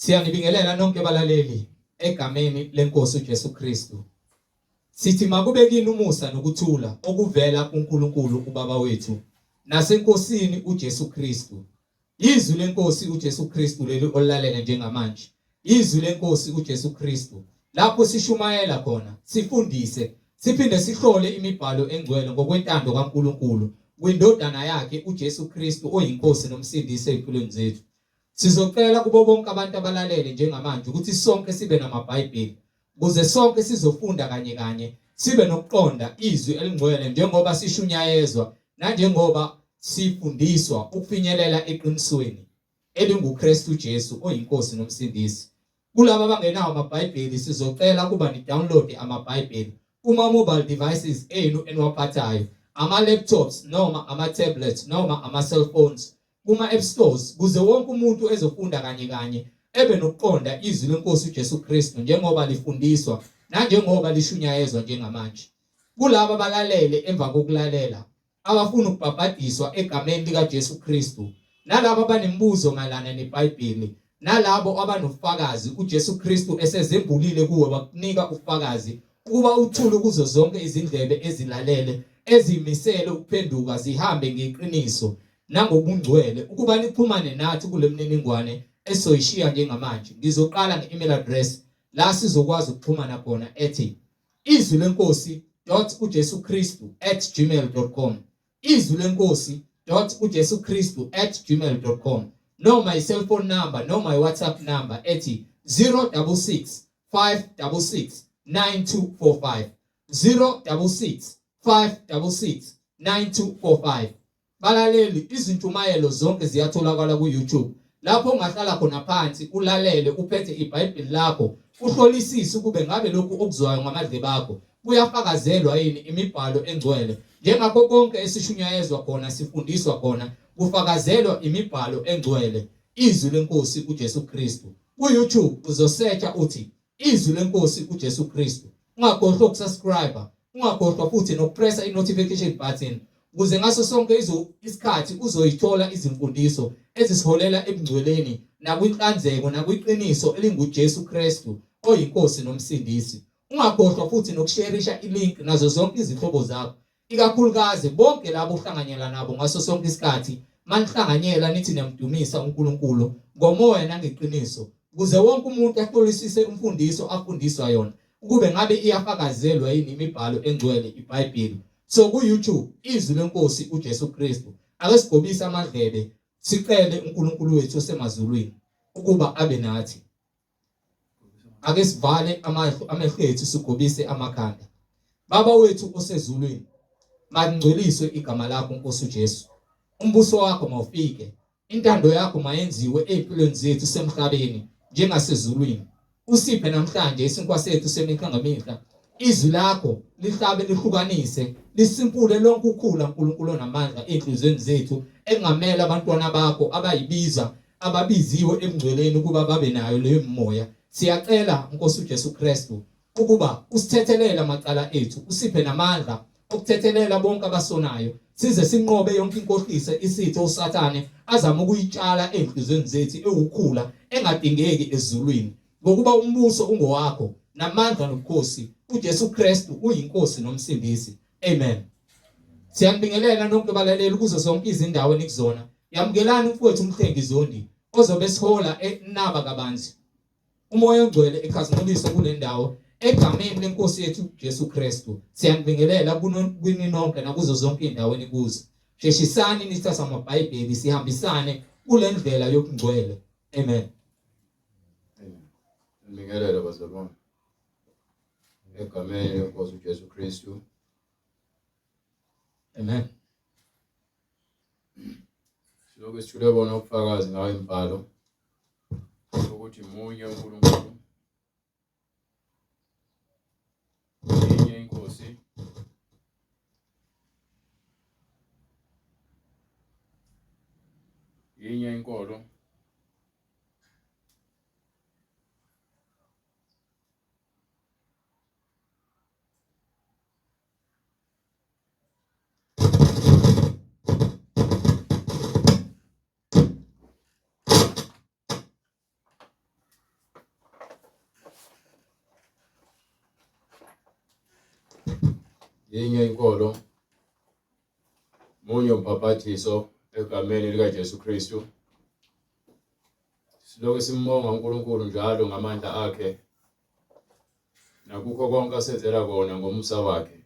Siyanibingelela nonke balaleli egameni lenkosi uJesu Kristu. Sithi makube kini umusa nokuthula okuvela kuNkulunkulu uBaba wethu nasenkosini uJesu Kristu. Izwi lenkosi uJesu Kristu leli olalela njengamanje. Izwi lenkosi uJesu Kristu lapho sishumayela khona, sifundise, siphinde sihlole imibhalo engcwele ngokwentando kaNkulunkulu kwindodana yakhe uJesu Kristu oyinkosi nomsindisi ezimpilweni zethu. Sizocela kubo bonke abantu abalalele njengamanje ukuthi sonke sibe namaBhayibheli ukuze sonke sizofunda kanye sibe nokuqonda izwi elingcwele njengoba sishunyayezwa nanjengoba sifundiswa ukufinyelela eqinisweni elinguKristu Jesu oyinkosi nomsindisi. Kulabo abangenawo amaBhayibheli sizocela kuba ni-download amaBhayibheli kuma-mobile devices enu eniwaphathayo, ama-laptops noma ama-tablets noma ama-cellphones, kuma-app stores, kuze wonke umuntu ezofunda kanye ebe nokuqonda izwi lenkosi uJesu Kristu njengoba lifundiswa nanjengoba lishunyayezwa njengamanje. Kulabo abalalele emva kokulalela abafuna ukubhabhadiswa egameni likaJesu Kristu, nalabo abanemibuzo malana neBhayibheli, nalabo abanofakazi uJesu Kristu esezembulile kuwe bakunika ufakazi ukuba uthule kuzo zonke izindlebe ezilalele ezimisele ukuphenduka zihambe ngeqiniso nangobungcwele ukuba niphumane nathi kule mniningwane esoyishiya njengamanje. Ngizoqala nge-email address la sizokwazi ukuxhumana khona ethi izwilenkosi.ujesukristu@gmail.com, izwilenkosi.ujesukristu@gmail.com, noma i-cellphone number noma i-WhatsApp number ethi 066 566 9245, 066 566 9245. Balaleli, izintshumayelo zonke ziyatholakala ku-YouTube lapho ungahlala khona phansi ulalele uphethe iBhayibheli lakho uhlolisise ukube ngabe lokhu okuzwayo ngamadlebe akho kuyafakazelwa yini imibhalo engcwele. Njengakho konke esishunyayezwa khona sifundiswa khona kufakazelwa imibhalo engcwele, izwi lenkosi uJesu Kristu. Ku-YouTube uzosearcha uthi izwi lenkosi uJesu Kristu. Ungakhohlwa ukusubscribe, ungakhohlwa futhi nokupressa i-notification button ukuze ngaso sonke isikhathi uzoyithola izimfundiso ezisiholela ebungcweleni nakwinhlanzeko nakwiqiniso elinguJesu Kristu oyinkosi nomsindisi. Ungakhohlwa futhi nokushareisha ilink nazo zonke izihlobo zakho, ikakhulukazi bonke labo ohlanganyela nabo ngaso sonke isikhathi manihlanganyela nithi niyamdumisa uNkulunkulu ngomoya nangeqiniso, ukuze wonke umuntu ahlolisise imfundiso afundiswa yona ukube ngabe iyafakazelwa yini imibhalo engcwele iBhayibheli. So ku-YouTube izwi lenkosi uJesu Kristu. Ake sigobise amadlebe sicele uNkulunkulu wethu osemazulwini ukuba abe nathi. Ake sivale amehlo ethu sigobise amakhanda. Baba wethu osezulwini, mangcweliswe igama lakho Nkosi uJesu. Umbuso wakho mawufike, intando yakho mayenziwe ezimpilweni zethu semhlabeni njengasezulwini. Usiphe namhlanje isinkwa sethu semihla ngemihla. Izwi lakho lihlabe lihlukanise, lisimpule lonke ukhula uNkulunkulu namandla enhlizweni zethu engamela abantwana bakho abayibiza ababiziwe emngcweleni ukuba babe nayo leyo moya. Siyacela Nkosi uJesu Kristu ukuba usithethelela amacala ethu, usiphe namandla okuthethelela bonke abasonayo, size sinqobe yonke inkohlisa isitho uSathane azama ukuyitshala enhlizweni zethu ewukhula engadingeki ezulwini, ngokuba umbuso ungowakho namandla nobukhosi uJesu Kristu uyinkosi nomsindisi. Amen. Siyanibingelela nonke balaleli kuzo zonke izindawo enikuzona. Yamukelani mfowethu umhlengi Zondi ozobe sihola enaba kabanzi. Umoya ongcwele ekhazimulisa kule ndawo egameni lenkosi yethu Jesu Kristu. Siyanibingelela kwini nonke nakuzo zonke indawo enikuzo. Sheshisani nithatha amaBhayibheli sihambisane kule ndlela yokungcwele. Amen. Ngibingelela bazalwane egameni lenkosi uJesu Kristu. Amen. Silokhu sithule bona ubufakazi ngayo imibhalo ukuthi munye uNkulunkulu, yinye inkosi, yinye inkolo, yinye inkolo munye umbhaphathiso egameni likaJesu Kristu. Silokhu simbonga uNkulunkulu njalo ngamandla akhe nakukho konke asenzela kona ngomusa wakhe.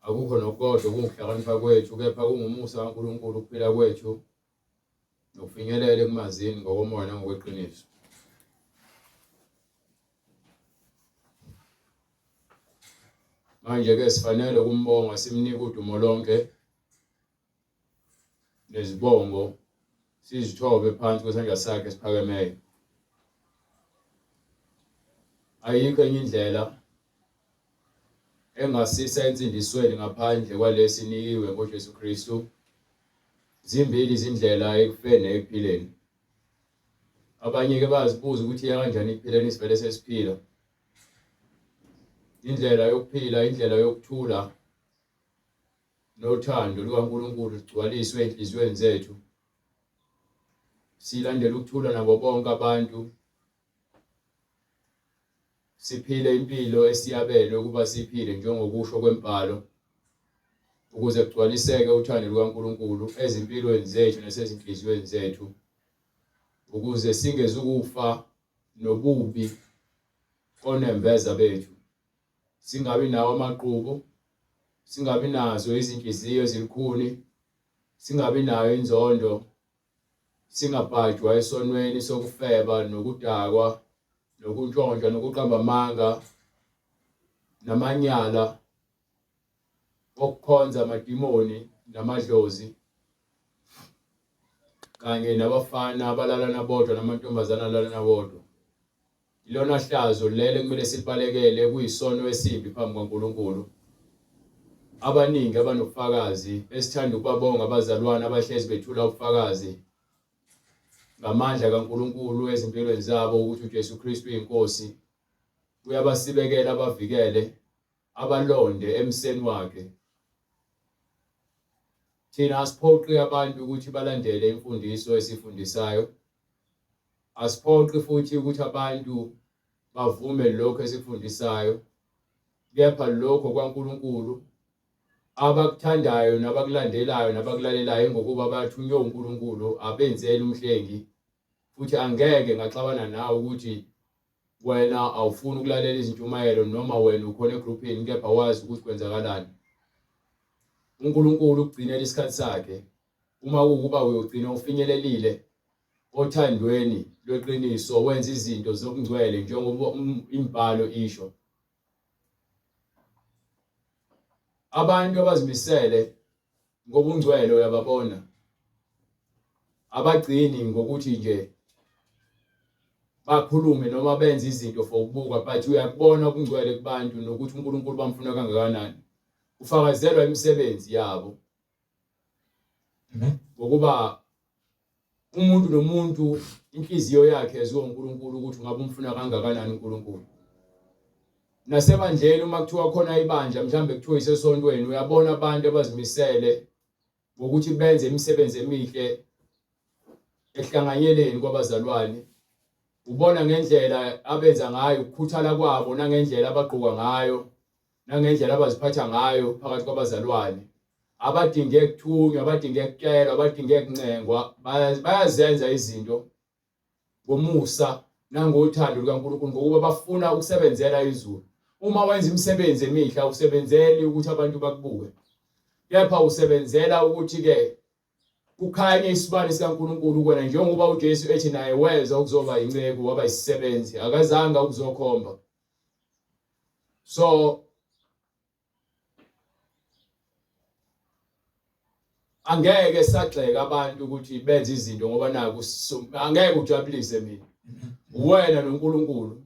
Akukho nokodwa kungukuhlakanipha kwethu, kepha kungumusa kaNkulunkulu ukuphila kwethu nokufinyelela ekumazini ngokomoya nangokweqiniso. Manje ke sifanele ukumbonga, simnike udumo lonke nezibongo, sizithobe phansi kwesandla sakhe esiphakemeyo. Ayikho enye indlela engasisa ensindisweni ngaphandle kwalesi nikiwe ngoJesu Kristu. Zimbili izindlela ekufeni ekuphileni. Abanye ke bazibuza ukuthi kanjani ekuphileni sivele sesiphila. Indlela yokuphila, indlela yokuthula nothando lukaNkulunkulu ligcwaliswe enhliziyweni zethu. Silandele ukuthula nabo bonke abantu. Siphile impilo esiyabelwe ukuba siphile njengokusho kwembhalo, ukuze kugcwaliseke uthando lukaNkulunkulu ezimpilweni zethu nasezinhliziyweni zethu, ukuze singezukufa nobubi onembeza bethu. Singabi nawo amaqhubu, singabi nazo izinhliziyo ezilukhuni, singabi nayo inzondo, singabhajwa esonweni sokufeba nokudakwa nokuntshontsha nokuqamba amanga namanyala okukhonza amadimoni namadlozi, kanye nabafana abalalana bodwa namantombazana alalana bodwa. Ilona hlazo lele kumele sibalekele, kuyisono esimbi phambi kaNkulunkulu. Abaningi abanobufakazi esithanda ukubabonga abazalwane abahlezi bethula ubufakazi ngamandla kaNkulunkulu ezimpilweni zabo ukuthi uJesu Kristu uyinkosi. Uyabasibekela, abavikele, abalonde emseni wakhe. Thina asiphoqi abantu ukuthi balandele imfundiso esifundisayo. Asiphoqi futhi ukuthi abantu bavume lokho esikufundisayo, kepha lokho kwaNkulunkulu abakuthandayo nabakulandelayo nabakulalelayo ngokuba bathunywe uNkulunkulu abenzeli umhlengi. Futhi angeke ngaxabana nawe ukuthi wena awufuni ukulalela izintshumayelo noma wena ukhona egroupini, kepha wazi ukuthi kwenzakalani. uNkulunkulu ugcinela isikhathi sakhe uma kukuba uyogcina ufinyelelile othandweni lweqiniso, wenza izinto zokungcwele njengoba imbhalo isho. Abantu abazimisele ngobungcwele uyababona, abagcini ngokuthi nje bakhulume noma benze izinto for ukubuka, but uyakubona ubungcwele kubantu nokuthi uNkulunkulu bamfuna kangakanani ufakazelwa imisebenzi yabo. Amen. Ngokuba umuntu nomuntu inhliziyo yakhe eziwa uNkulunkulu ukuthi ngabe umfuna kangakanani uNkulunkulu. Nasebandleni uma kuthiwa khona ibandla mhlambe kuthiwa isesontweni, uyabona abantu abazimisele ngokuthi benze imisebenzi emihle ehlanganyeleni kwabazalwane. Ubona ngendlela abenza ngayo, ukukhuthala kwabo, nangendlela abagqoka ngayo, nangendlela abaziphatha ngayo phakathi kwabazalwane. Abadinge ukuthunywa, abadinge ukukelwa, abadinge ukuncengwa, bayazenza izinto ngomusa nangothando lukaNkulunkulu ngokuba bafuna ukusebenzela izulu. Uma wenza imisebenzi emihle usebenzeli ukuthi abantu bakubuke, kepha usebenzela ukuthi ke kukhanye isibani sikaNkulunkulu kuwena, njengoba uJesu ethi naye weza ukuzoba inceku waba isisebenzi, akazange ukuzokhomba. So angeke sagxeka abantu ukuthi benze izinto ngoba naku angeke ujabulise mina. Wena noNkulunkulu.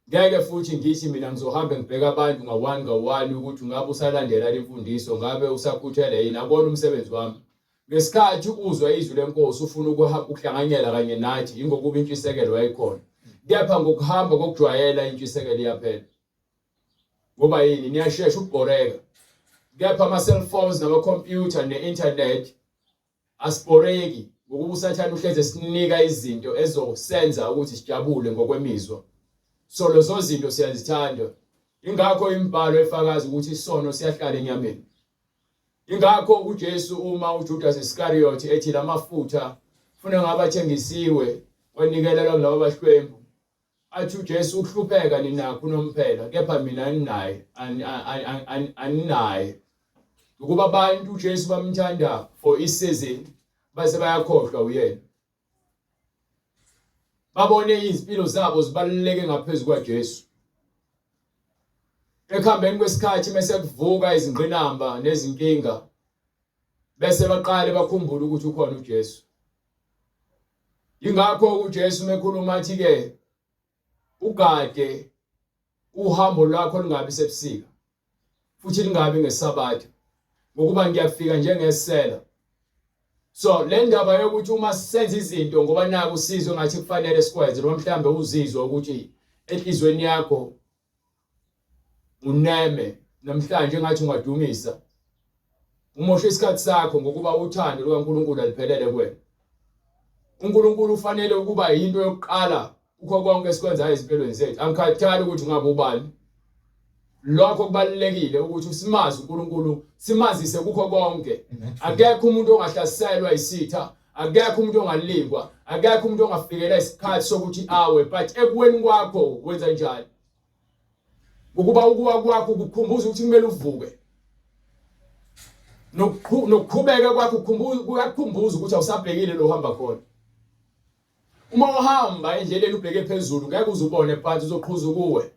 Ngeke futhi ngithi mina ngizohamba ngibheka abantu ngawani ukuthi ngabe usalandela imfundiso, ngabe usakhuthele yini. Akona umsebenzi wami. Ngesikhathi uzwa izwi lenkosi ufuna ukuhlanganyela kanye nathi ingokuba intshisekelo yayikhona, kepha ngokuhamba kokujwayela intshisekelo iyaphela. Ngoba yini? Niyashesha ukubhoreka. Kepha ama-cellphones nama-computer ne-internet asibhoreki ngokuba usathane uhleze esinika izinto ezosenza ukuthi sijabule ngokwemizwa. So lezo zinto siyazithanda. ingakho imibhalo efakaza ukuthi isono siyahlala enyameni. Ingakho uJesu uma uJudas Iscariot ethi lamafutha ufuna ngabe athengisiwe wanikelelwa kulabo abahlwembu. Athi uJesu uhlupheka ninakho unomphela kepha mina aninaye. Ukuba abantu uJesu bamthanda for isizini base bayakhohlwa uyena. Babone izimpilo zabo zibaluleke ngaphezulu kwaJesu. Ekuhambeni kwesikhathi mase kuvuka izingqinamba nezinkinga bese baqale bakhumbula ukuthi ukhona uJesu. Ingakho uJesu mekhuluma athi ke ugade uhambo lwakho lingabi sebusika futhi lingabi ngesabatha ngokuba ngiyafika njengesela. So le ndaba yokuthi uma senza izinto ngoba naku usizwe ngathi kufanele sikwenze noma mhlambe uzizwa ukuthi enhlizweni yakho uneme namhlanje ngathi ungadumisa umosha isikhathi sakho ngokuba uthando likaNkulunkulu aliphelele kuwena. uNkulunkulu ufanele ukuba yinto yokuqala ukho konke esikwenza ezimpilweni zethu. Angikhathali ukuthi ngabe ubani. Lokho kubalulekile ukuthi usimazi uNkulunkulu, simazise kukho konke. Akekho umuntu ongahlaselwa isitha, akekho umuntu ongalingwa, akekho umuntu ongafikela isikhathi sokuthi awe, but ekweni kwakho wenza njani? Ukuba ukuwa kwakho kukhumbuza ukuthi kumele uvuke. Nokukhubeka kwakho kuyakukhumbuza ukuthi awusabhekile lo hamba khona. Uma uhamba endleleni ubheke phezulu ngeke uzubone phansi uzoqhuza kuwe.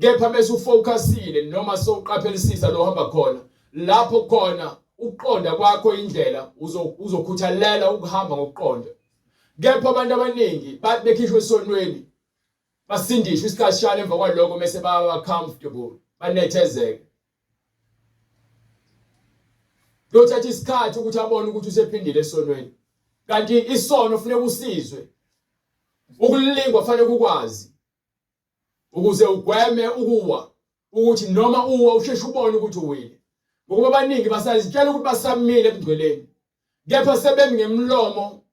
Kepha bese ufocusile noma sowuqaphelisisa lo hamba khona. Lapho khona uqonda kwakho indlela uzokhuthalela ukuhamba ngokuqonda. Kepha abantu abaningi bathi bekhishwe esonweni basindishwe isikhathi shana emva kwalokho bese baba comfortable banethezeke. Lothatha isikhathi ukuthi abone ukuthi usephindile esonweni. Kanti isono kufanele usizwe. Ukulingwa kufanele ukwazi. Ukuze ugweme ukuwa ukuthi noma uwa usheshe ubone ukuthi uwile. Ngoba abaningi basazitshela ukuthi basamile ebungcweleni. Kepha sebemi ngemlomo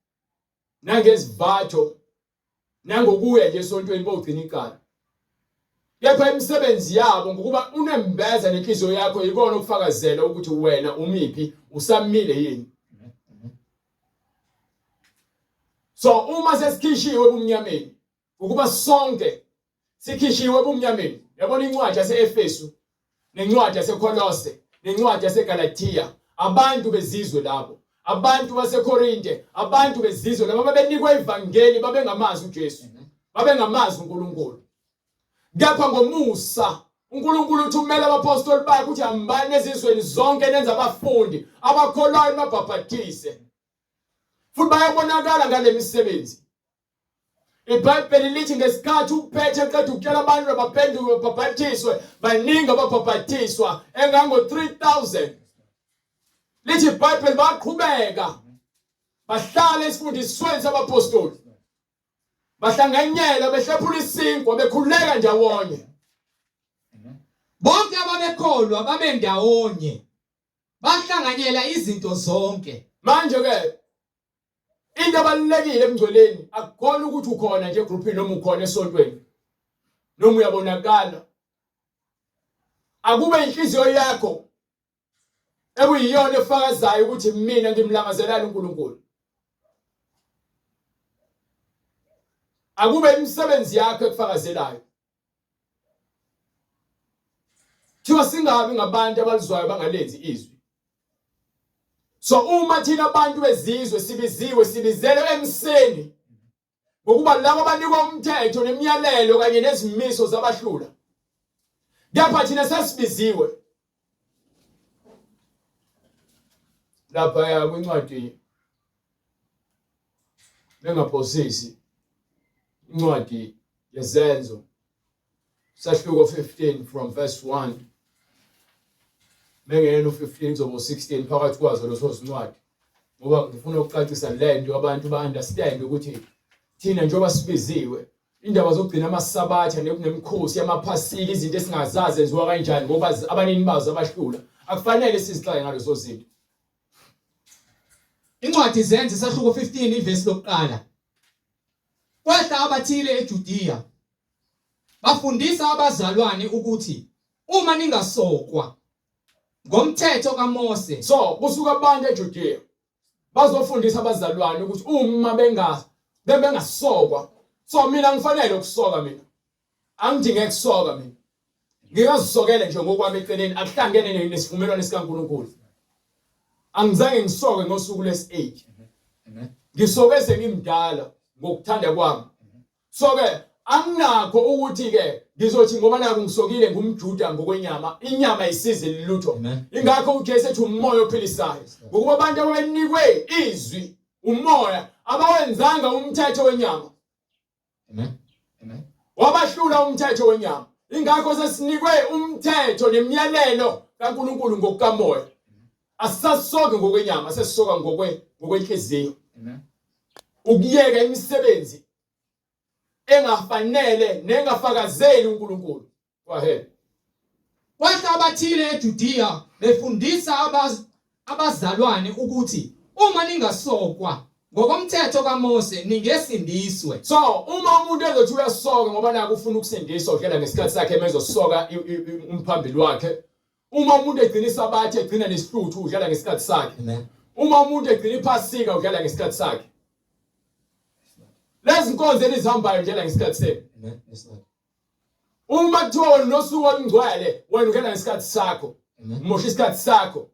nangesivatho nangokuya nje esontweni bogcina ikala. Kepha imisebenzi yabo ngokuba unembeza nenhliziyo yakho ikona ukufakazela ukuthi wena umiphi usamile yini. So uma sesikhishiwe ebumnyameni ukuba sonke sikhishiwe ebumnyameni. Yabona incwadi yaseEfesu nencwadi yaseKolose nencwadi yaseGalatia abantu bezizwe labo, abantu baseKorinte, abantu bezizwe labo babenikwa ivangeli babengamazi uJesu, babengamazi uNkulunkulu. Kepha ngomusa uNkulunkulu uthumela abapostoli bakhe ukuthi hambani ezizweni zonke nenza abafundi abakholwayo babhaphathise. Futhi bayabonakala ngale misebenzi. IBhayibheli lithi ngesikhathi uphethe eqeda ukutshela abantu abaphenduke babhaphathiswe baningi ababhaphathiswa engango 3000. Lithi iBhayibheli baqhubeka bahlala esifundisweni sabapostoli. Bahlanganyela behlephula isinkwa bekhuleka ndawonye. Bonke ababekholwa babendawonye. Bahlanganyela izinto zonke. Manje ke into abalulekile emngcweleni akukhona ukuthi ukhona nje egroupini noma ukhona esontweni noma uyabonakala. Akube inhliziyo yakho ekuyiyona efakazayo ukuthi mina ngimlangazelana uNkulunkulu. Akube imisebenzi yakho ekufakazelayo. Thiwa singabi ngabantu abalizwayo bangalenzi izwi. So uma thina abantu bezizwe sibiziwe sibizelwe emseni ngokuba labo abanikwa umthetho nemiyalelo kanye nezimiso zabahlula. Kepha thina sesibiziwe. Lapha kwincwadi bengaphosisi incwadi yezenzo sahluko 15 from verse 1 bengena u15 zobo 16 phakathi kwazo leso sincwadi ngoba ngifuna ukucacisa lento abantu ba-understand ukuthi thina njengoba sibiziwe indaba zokugcina amasabatha nemikhosi yamaphasika izinto esingazazi enziwa kanjani ngoba abanini bazo abahlula akufanele sizixaye ngalezo zinto. Incwadi izenzo sahluko 15 ivesi lokuqala. Kwehla abathile eJudiya bafundisa abazalwane ukuthi uma ningasokwa ngomthetho kaMose. So kusuka abantu eJudea bazofundisa abazalwane ukuthi uma bengasokwa, so mina ngifanele ukusoka, mina angidinge ukusoka, mina ngingazisokele nje ngokwami eceleni akuhlangene nesivumelwano sikaNkulunkulu. Angizange ngisoke ngosuku lesi-8. Ngisoke sengimdala ngokuthanda kwami. So ke anginakho ukuthi ke ngizothi ngoba naku ngisokile ngumJuda ngokwenyama, inyama isize lilutho. Ingakho uJesu ethi umoya ophilisayo. Ngokuba abantu abanikwe izwi umoya abawenzanga umthetho wenyama. Amen. Wabahlula umthetho wenyama. Ingakho sesinikwe umthetho nemiyalelo kaNkulunkulu ngokukamoya. Asisasoke ngokwenyama, sesisoka ngokwenhliziyo. Ukuyeka imisebenzi engafanele nengafakazeli uNkulunkulu. Go ahead. Kwathi abathile eJudea befundisa abazalwane ukuthi uma ningasokwa ngokomthetho kaMose ningesindiswe. So uma umuntu ezothi uyasoka ngoba naku ufuna ukusindiswa udlela ngesikhathi sakhe mezosoka umphambili wakhe. Uma umuntu egcina isabathe egcina nesihluthu udlela ngesikhathi sakhe. Amen. Uma umuntu egcina iphasika udlela ngesikhathi sakhe. Lezi nkonzo elizihambayo udlela ngesikhathi sakhe. Amen. Yes, Lord. Uma kuthiwa wena nosuku olungcwele wena udlela ngesikhathi sakho. Mosha isikhathi sakho.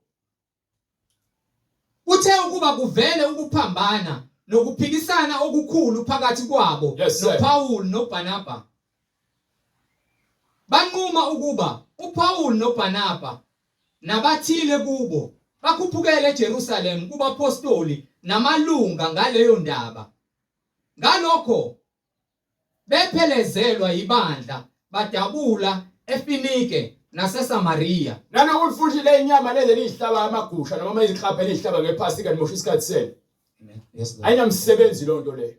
Uthe ukuba kuvele ukuphambana nokuphikisana okukhulu phakathi kwabo noPaul noBarnaba. Banquma ukuba uPaul noBarnaba nabathile kubo bakhuphukele eJerusalem kubapostoli namalunga ngaleyo ndaba. Ngalokho bephelezelwa ibandla badabula eFinike naseSamaria. Nanokuthi futhi le inyama lezi lihlaba amagusha noma izihlaba lihlaba ngephasika nimosha isikhathi senu. Yes, Lord. Ayinamsebenzi lonto leyo.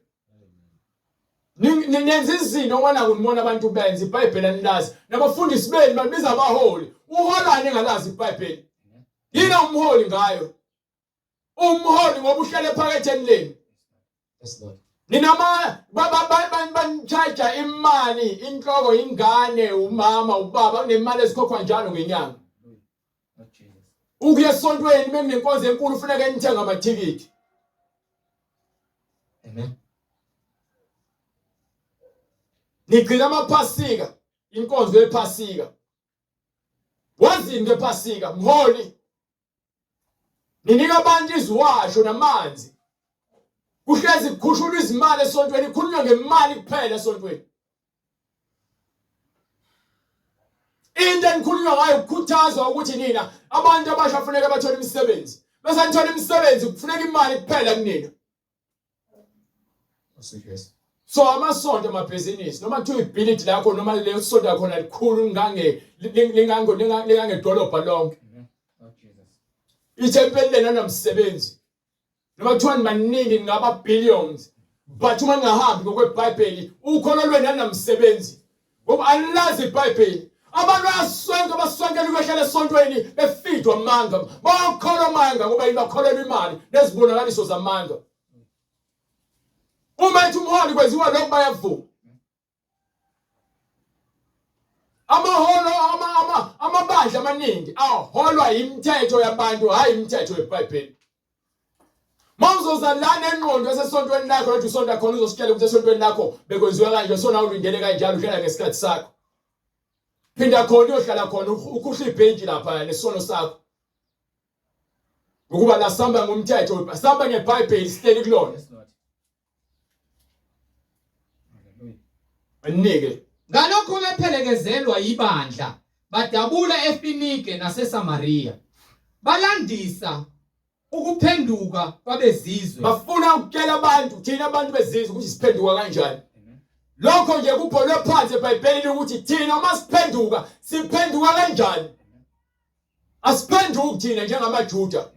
Ninenza izinto ngoba kunibona abantu benza iBhayibheli anilazi. Nabafundisi benu babiza abaholi. Uholani engalazi iBhayibheli? Yini umholi ngayo? Umholi ngoba uhlele phaketheni leni. Yes, Lord. Ninama banchaja imali inhloko ingane umama ubaba nemali ezikhokhwa njalo ngenyanga. Ukuya esontweni menginenkonzo enkulu ufuneka nithenga amathikithi. Amen. Nigcina amaphasika inkonzo yephasika. Wazini ngephasika mholi. Ninika abantu iziwasho namanzi. Kuhlezi kukhushulwa izimali esontweni ikhulunywa ngemali kuphela esontweni. Into enikhulunywa ngayo ukukhuthazwa ukuthi nina abantu abasha kufuneka bathole imisebenzi. Bese nithola imisebenzi kufuneka imali kuphela kunina. Yes. So amasonto amabhizinisi noma kuthiwa ibhilidi lakho noma leyo sonto yakho likhulu lingange dolobha lonke. Ithempeli lena namsebenzi. Noma kuthiwa maningi ngaba billions but uma ningahambi ngokweBhayibheli ukholo lwenu anamsebenzi. Ngoba alilazi iBhayibheli. Abantu basonke lukehlele esontweni befidwa amanga. Bakholwa amanga ngoba ibakholelwa imali nezibonakaliso zamanga. Uma ethi umholi kwenziwa lokho bayavuma. Amabandla amaningi aholwa imithetho yabantu hayi imithetho yeBhayibheli. Mawuzoza lana engqondo esesontweni lakho ethi usonto khona uzositshela ukuthi esontweni lakho bekwenziwa kanje sona ulindele kanjalo udlela ngesikhathi sakho. Phinda khona uyohlala khona ukhuhla ibhenji lapha nesono sakho. Ukuba la samba ngomthetho samba ngeBhayibheli sihleli kulona. Anike. Ngalokho bephelekezelwa ibandla badabula eFinike naseSamaria. Balandisa ukuphenduka kwabezizwe. Bafuna ukutshela abantu thina abantu bezizwe ukuthi siphenduka kanjani. Lokho nje kubhalwe phansi eBhayibhelini ukuthi thina uma siphenduka siphenduka kanjani. Asiphenduki thina njengamaJuda.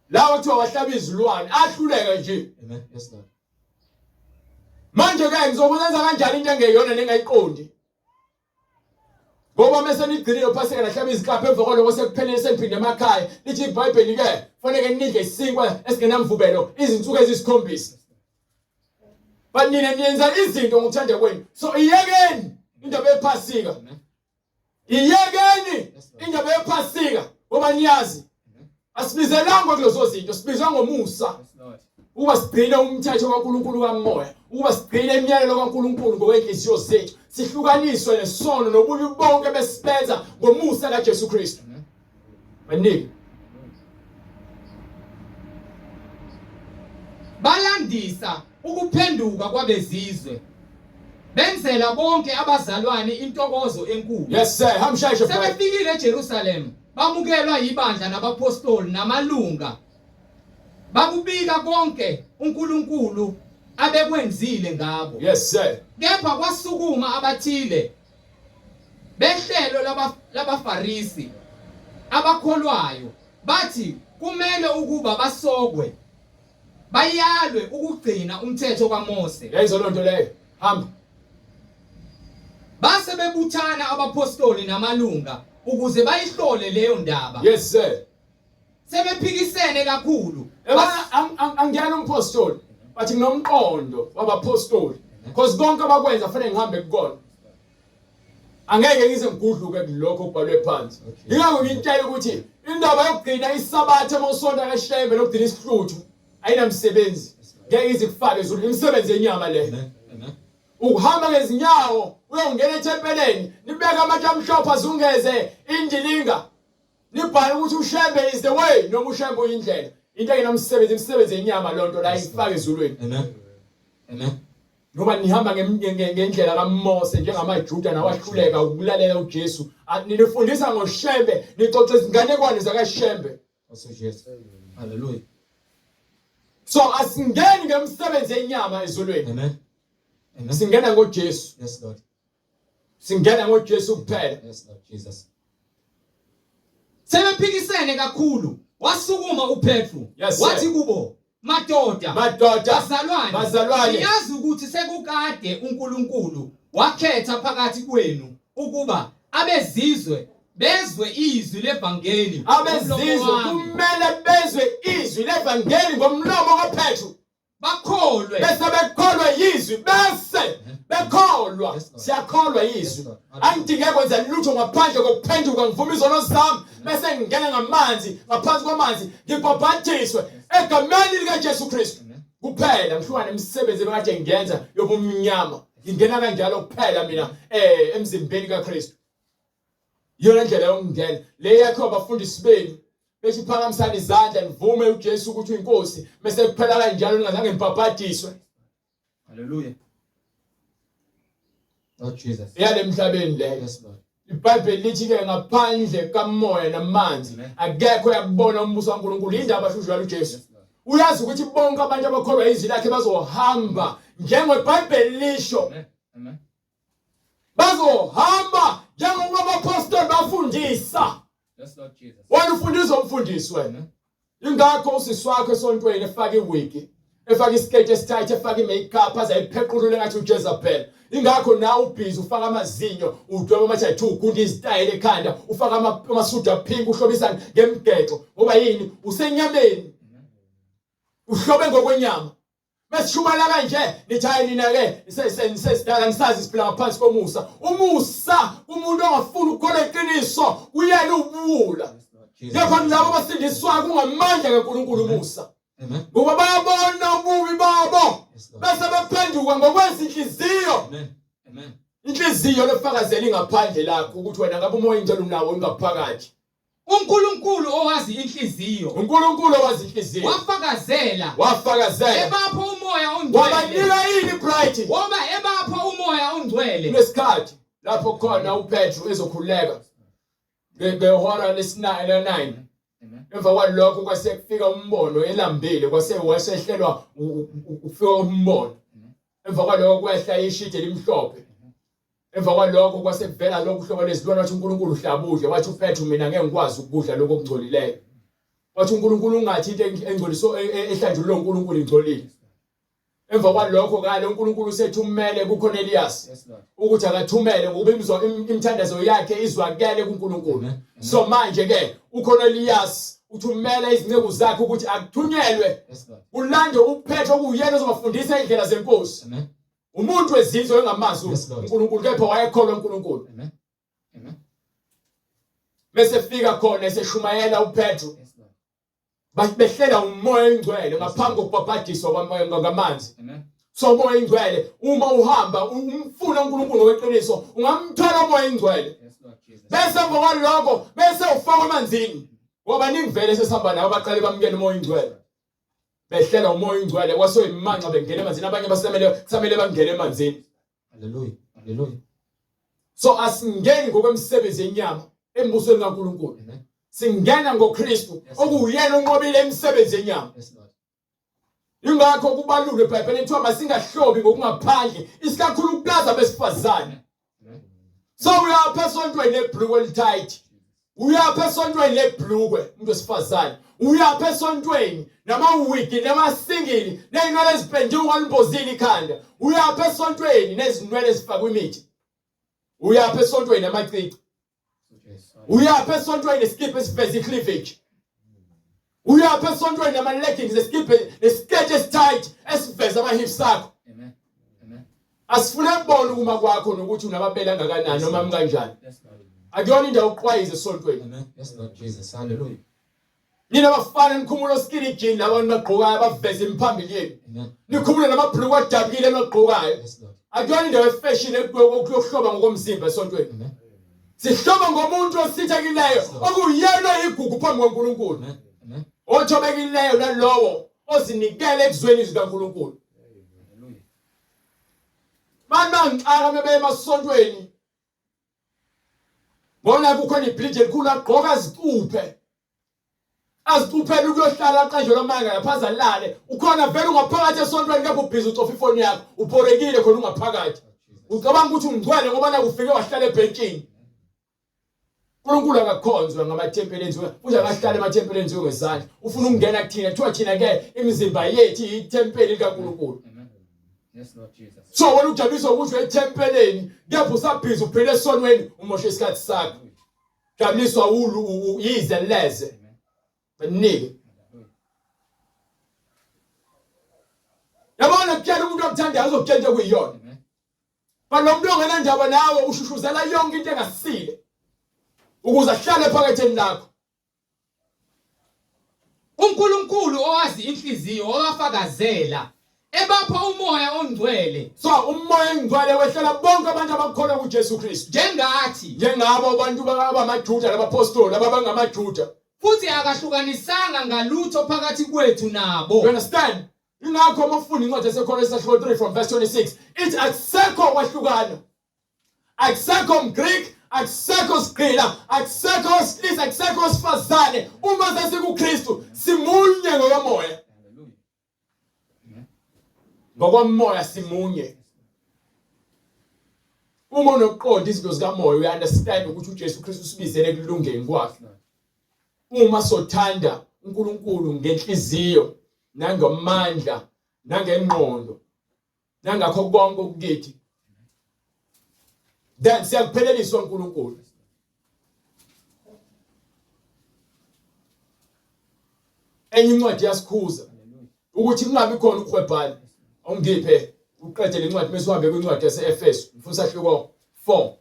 Lawo kuthiwa wahlaba izilwane ahluleka nje. Amen. Yes, Lord. Manje ke ngizokwenza kanjani into engeyona nengayiqondi. Ngoba mase nigcinile phaseka lahlaba izikaphe emva kwaloko sekuphelele seniphinde emakhaya lithi iBhayibheli ke kufanele nidle isinkwa esingenamvubelo izinsuku ezisikhombisa. but nina niyenza izinto ngokuthanda kwenu. So iyekeni indaba yephasika. Iyekeni indaba yephasika ngoba niyazi asibizelanga kulezo zinto, sibizwa ngomusa. Uba sigcina umthetho kaNkulunkulu kamoya, uba sigcina imiyalelo kaNkulunkulu ngokwenhliziyo zethu, sihlukaniswe nesono nobubi bonke besibenza ngomusa kaJesu Kristu. Manike balandisa ukuphenduka kwabezizwe benzela bonke abazalwane intokozo enkulu. Yes sir, hamshayishe bro. Sebefikile eJerusalem, bamukelwa yibandla nabapostoli namalunga. Bakubika konke uNkulunkulu abekwenzile ngabo. Yes sir. Kepha kwasukuma abathile behlelo labaFarisi abakholwayo bathi kumele ukuba basokwe bayalwe ukugcina umthetho kaMose. Yayizo lonto leyo. Hamba. Base bebuthana abapostoli namalunga ukuze bayihlole leyo ndaba. Yes sir. Sebephikisene kakhulu. Angiyana umpostoli bathi nginomqondo wabapostoli because konke abakwenza fanele ngihambe kukona. Angeke ngize ngigudluke kulokho okubhalwe phansi. Ingakho ngintshela ukuthi indaba yokugcina isabatha eMosonto kaShembe lokugcina isihluthu ayinamsebenzi. Ngeke ize kufake ezulu imisebenzi yenyama le. Ukuhamba ngezinyawo uyongena ethempeleni nibeka amatshe amhlophe azungeze indilinga. Nibhale ukuthi uShembe is the way noma uShembe uyindlela. Into ayinamsebenzi, imisebenzi yenyama lonto la ifake ezulwini. Amen. Noma nihamba ngendlela kaMose njengamaJuda nawahluleka ukulalela uJesu. Ninifundisa ngoShembe, nixoxa izinganekwane zakaShembe. Jesu. Hallelujah. So asingeni ngemisebenzi yenyama ezulwini. Amen. Singena ngoJesu. Yes Lord. Singena ngoJesu kuphela. Yes Lord Jesus. Sebephikisene kakhulu. Wasukuma uPetru. Wathi kubo, madoda, bazalwane, niyazi ukuthi sekukade uNkulunkulu wakhetha phakathi kwenu ukuba abezizwe bezwe izwi levangeli. Abezizwe kumele bezwe izwi levangeli ngomlomo kaPetru. Bakholwe. Bese bekholwa yizwi bese bekholwa. Siyakholwa yizwi. Angidinge kwenza lutho ngaphandle kokuphenduka ngivuma izono zami bese ngingena ngamanzi ngaphansi kwamanzi ngibhabhathiswe egameni likaJesu Kristu. Kuphela mhlukane imisebenzi ebekade ngiyenza yobumnyama. Ngingena kanjalo kuphela mina emzimbeni kaKristu. Yona ndlela yokungena le yakho abafundisi benu bethi phakamisana izandla nivume uJesu ukuthi uyinkosi bese kuphela kanjalo ningazange nibhabhatiswe. Hallelujah. Lord Jesus. Yale emhlabeni le. Yes Lord. iBhayibheli lithi ke ngaphandle kamoya namanzi akekho yakubona umbuso kaNkulunkulu. Indaba ashushu uJesu. Uyazi ukuthi bonke abantu abakholwa izwi lakhe bazohamba njengeBhayibheli lisho. Amen. Bazohamba njengoba abapostoli bafundisa. Yes Lord Jesus. Wena ufundisa umfundisi wena. Ingakho usisi wakho esontweni efaka iwigi, efaka iskete esithathe, efaka imakeup azayiphequlule ngathi uJezebel. Ingakho nawe ubhizi ufaka amazinyo, udweba ama-tattoo, ugunda izitayile ekhanda, ufaka amasuda pink, uhlobisa ngemgexo. Ngoba yini? Usenyameni. Uhlobe ngokwenyama. Mesishubala kanje nithi hayi nina ke sesidala ngisazi siphila ngaphansi komusa. Umusa umuntu ongafuni ukukholwa yeqiniso uyena ubula. Kepha labo abasindiswayo kungamandla kaNkulunkulu umusa. Amen. Ngoba bayabona ububi babo bese bephenduka ngokwezinhliziyo. Amen. Inhliziyo lefakazela ingaphandle lakho ukuthi wena ngabe umoya ingcwele unawo ngaphakathi. uNkulunkulu owazi inhliziyo. uNkulunkulu owazi inhliziyo. Wafakazela. Ebapho umoya ongcwele. Wabanika yini bright? Ngoba ebapho umoya ongcwele. Lesikhathi lapho khona uPetru ezokhuleka ngehora lesi-9. Emva kwalokho kwase kufika umbono elambile kwase wasehlelwa ufika umbono. Emva kwalokho kwehla ishide limhlophe. Emva kwalokho kwase kuvela lokho uhlobo lezilwana wathi uNkulunkulu uhlabudle wathi uPetru mina ngeke ngikwazi ukudla lokho okungcolileyo. Wathi uNkulunkulu ungathi into engcoliso ehlanjulwe uNkulunkulu ingcolile. Emva kwalokho kale uNkulunkulu usethumele kuCornelius ukuthi akathumele ngoba imithandazo yakhe izwakele kuNkulunkulu. So manje ke uCornelius uthumela izinceku zakhe ukuthi akuthunyelwe Yes, Lord. ulande uPetro okuyena ozobafundisa indlela zenkosi. Amen. Umuntu wezizwe engamazi Yes, Lord. uNkulunkulu kepha wayekholwa uNkulunkulu. Amen. Amen. Bese fika khona eseshumayela uPetro. Yes, Lord. Behlela umoya oyingcwele ngaphambi kokubhabhadiswa kwamoya ngamanzi. Amen. So umoya oyingcwele uma uhamba umfuna uNkulunkulu weqiniso ungamthola umoya oyingcwele. Yes, Lord Jesus. Bese ngokwalokho bese ufaka emanzini. Ngoba ningivele sesihamba nabo baqale bamukele umoya oyingcwele. Behlela umoya oyingcwele kwasoyimanxa bengena emanzini abanye basamele bangene emanzini. Hallelujah. Hallelujah. So asingeni ngokwemsebenzi yenyama embusweni kaNkulunkulu. Amen. Singena ngoKristu Yes, okuyena onqobile emsebenzi yenyama. Yes, Lord. Ingakho kubalule eBhayibhelini ethiwa masingahlobi ngokungaphandle isikakhulukazi abesifazane. Amen. So uyapha esontweni nebhlukwe elitight. Uyapha esontweni lebhlukwe umuntu wesifazane. Uyapha esontweni namawigi namasingili nezinwele ezipendiwe ngalimbozile ikhanda. Uyapha esontweni nezinwele ezifakwe imithi. Uyapha esontweni namacici. Yes. Uyapha esontweni neskip esiveza icleavage. Uyapha esontweni nama-leggings neskate esitight esiveza ama-hips akho. Amen. Amen. Asifune ukubona ukuma kwakho nokuthi unamabele angakanani noma kanjani. Yes, Lord. Akuyona indawo yokuqwayiza esontweni. Amen. Yes, Lord Jesus. Hallelujah. Nina bafana nikhumula skinny jean labantu bagqokayo baveza imphambili yenu. Amen. Nikhumula namabhlukwe adabukile enogqokayo. Yes, Lord. Akuyona indawo yefashion yokuhloba ngokomzimba esontweni. Amen. Sihloba ngomuntu osithakileyo okuyena igugu phambi kwaNkulunkulu. Amen. Amen. Othobekileyo nalowo ozinikele ekuzweni izwi kaNkulunkulu. Hallelujah. Manje ngixaka mebe emasontweni. Bona kukhona ibridge elikhulu agqoka azicuphe. Azicuphela ukuyohlala aqanjwe lamanga yaphaza lale. Ukhona vele ungaphakathi esontweni kepha ubhizi ucofa ifoni yakho. Uphorekile khona ungaphakathi. Ucabanga ukuthi ungcwele ngoba nakufike wahlala ebhenkini. uNkulunkulu akakhonzwa ngamathempeli enziwe futhi akahlala emathempeli enziwe ngezandla ufuna ukungena kuthina kuthiwa thina ke imizimba yethu ithempeli likaNkulunkulu. Amen. Yes, Lord Jesus. So wena ujabulisa ukuthi uyethempeleni kepha usabhizi uphile esonweni umoshe isikhathi sakho. Jabuliswa yize leze benike. Yabona kutyela umuntu okuthandayo uzokutshela kuyiyona. Amen. Balo muntu ongena ndaba nawe ushushuzela yonke into engasile. Ukuze ahlale phakatheni lakho. uNkulunkulu owazi inhliziyo owafakazela ebapha umoya ongcwele So umoya engcwele wehlela bonke abantu abakholwa kuJesu Kristu. njengathi Njengabo abantu abamaJuda labapostoli abangamaJuda. futhi akahlukanisanga ngalutho phakathi kwethu nabo. You understand? Ingakho umfundi incwadi yaseKolose 3 from verse 26. It's akusekho kwahlukana. Akusekho mGreek, akusekho siGrila, akusekho isilisa, akusekho isifazane. Uma sesikuKristu simunye ngokomoya. Hallelujah. Amen. Ngokomoya simunye. Uma unoqonda izinto zikamoya uya understand ukuthi uJesu Kristu usibizele kulungeni kwakhe. Uma sothanda uNkulunkulu ngenhliziyo nangamandla nangengqondo nangakho konke okukithi then siyakuphelelisa uNkulunkulu. Enye incwadi yasikhuza ukuthi kungabi khona ukuhwebhana. Ongiphe uqede le ncwadi bese uhambe kwincwadi yase-Efeso mfundisa hluko 4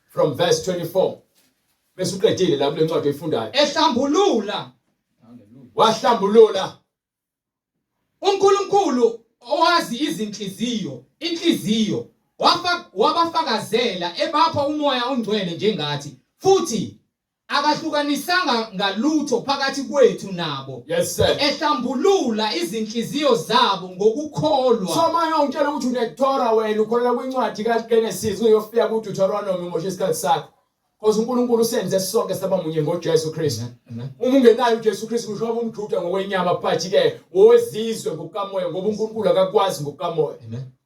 from verse 24. Bese uqedile lapho le ncwadi oyifundayo. Ehlambulula. Hallelujah. Wahlambulula uNkulunkulu owazi inhliziyo wabafakazela ebapha umoya ongcwele njengathi futhi akahlukanisanga ngalutho phakathi kwethu nabo. Yes sir. Ehlambulula izinhliziyo zabo ngokukholwa. So manje ungitshela ukuthi uneTorah wena ukholela kwincwadi kaGenesis uyofika kuDeuteronomy umoshe isikhathi sakho. Because uNkulunkulu usenze sonke saba munye ngoJesu Kristu. Uma ungenayo uJesu Kristu usho umJuda ngokwenyama but ke owezizwe ngokukamoya ngoba uNkulunkulu akakwazi ngokukamoya.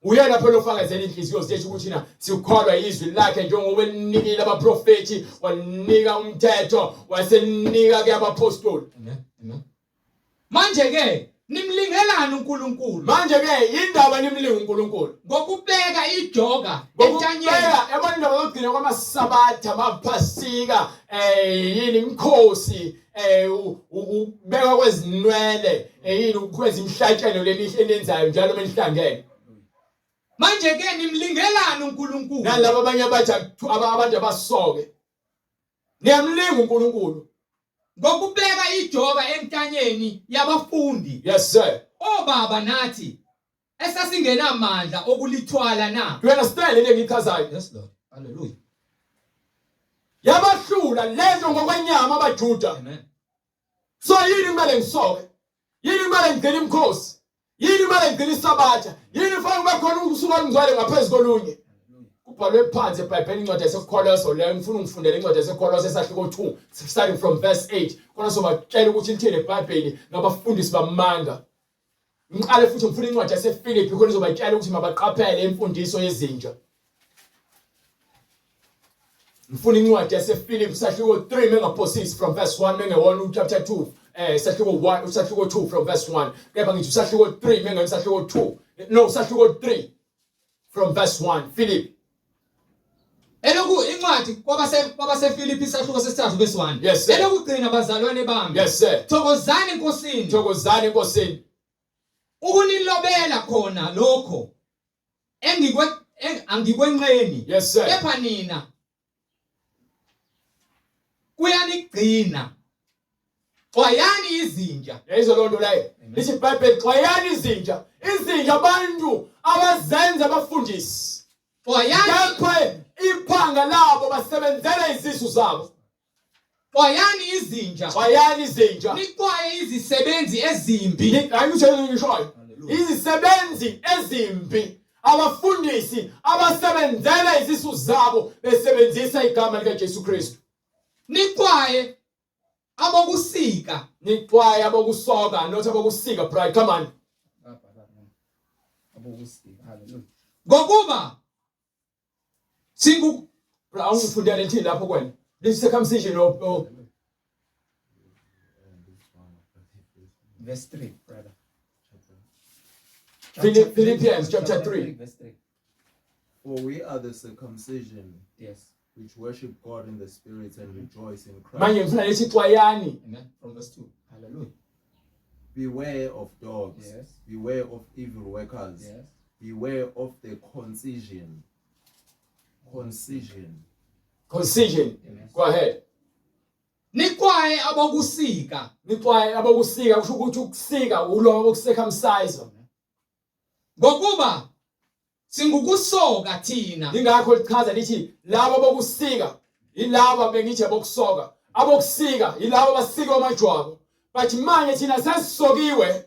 Uyena phela ofakazela inhliziyo zethu ukuthi na sikholwa izwi lakhe njengoba elinikile abaprofeti wanika umthetho wasenika ke abapostoli. Manje ke nimlingelana uNkulunkulu. Manje ke indaba nimlinga uNkulunkulu ngokubeka ijoga entanyeni. Yabona indaba yokugcina kwamasabatha amaphasika yini imkhosi ubeka kwezinwele yini ukwenza imhlatshelo leli enenzayo njalo menihlangene. Manje ke nimlingelana uNkulunkulu. Nalabo abanye abantu abasoke. Niyamlinga uNkulunkulu. Ngokubeka ijoka entanyeni yabafundi. Yes sir. Obaba nathi esasingenamandla okulithwala na. Do you understand into engichazayo? Yes Lord. Hallelujah. Yabahlula lezo ngokwenyama abaJuda. Amen. So yini kumele ngisoke? Yini kumele ngigcine imkhosi? Yini kumele ngigcine isabatha? Yini fanele kube khona usuku olungcwele ngaphezulu kolunye? Kubhalwe phansi eBhayibhelini incwadi yaseKolose leyo ngifuna ungifundele incwadi yaseKolose esahluko 2 starting from verse 8. Khona sobatshela ukuthi lithini eBhayibheli ngabafundisi bamanga. Ngiqale futhi ngifuna incwadi yaseFilipi khona sobatshela ukuthi mabaqaphele imfundiso yezinja. Ngifuna incwadi yaseFilipi sahluko 3 mengaphosisi from verse 1 mengewona chapter 2 sahluko 1 sahluko 2 from verse 1 kepha ngithi sahluko 3 mengewona sahluko 2 no sahluko 3 from verse 1 Philip Eloku incwadi kwabaseFilipi sahluko sesithathu verse 1. Yes sir. Elokugcina bazalwane bami. Yes sir. Thokozani enkosini. Thokozani enkosini. Ukunilobela khona lokho angikwenqeni. Yes sir. Kepha nina kuyanigcina. Xwayani izinja. Yayizo lonto leyo. Lithi iBhayibheli xwayani izinja. Izinja abantu abazenza abafundisi. Xwayani Kepha iphanga labo basebenzela izisu zabo. xwayani izinja. Xwayani izinja. Nixwaye izisebenzi ezimbi. Ayutheni ngishoyo. Izisebenzi ezimbi. Abafundisi abasebenzela izisu zabo besebenzisa igama likaJesu Kristu. Nixwaye abokusika. Nixwaye abokusoka not abokusika pride come on. Abokusika. Hallelujah. Ngokuba singu Awungifundele lithini lapho kwena? This circumcision of verse 3 brother. Philippians chapter 3 verse 3. For we are the circumcision Yes. which worship God in the Spirit and rejoice in Christ. manje ngifuna lethi xwayani. Amen. From verse 2. Hallelujah. Beware of dogs. Yes. Beware of evil workers. Yes. Beware of the concision. Concision. Concision. Amen. Go ahead. Nixwaye abokusika. Nixwaye abokusika kusho ukuthi ukusika ulo abokucircumcise. Ngokuba singukusoka thina. Ingakho lichaza lithi labo bokusika ilabo bengithi abokusoka. Abokusika ilabo basika amajwabu. But manje thina sesisokiwe.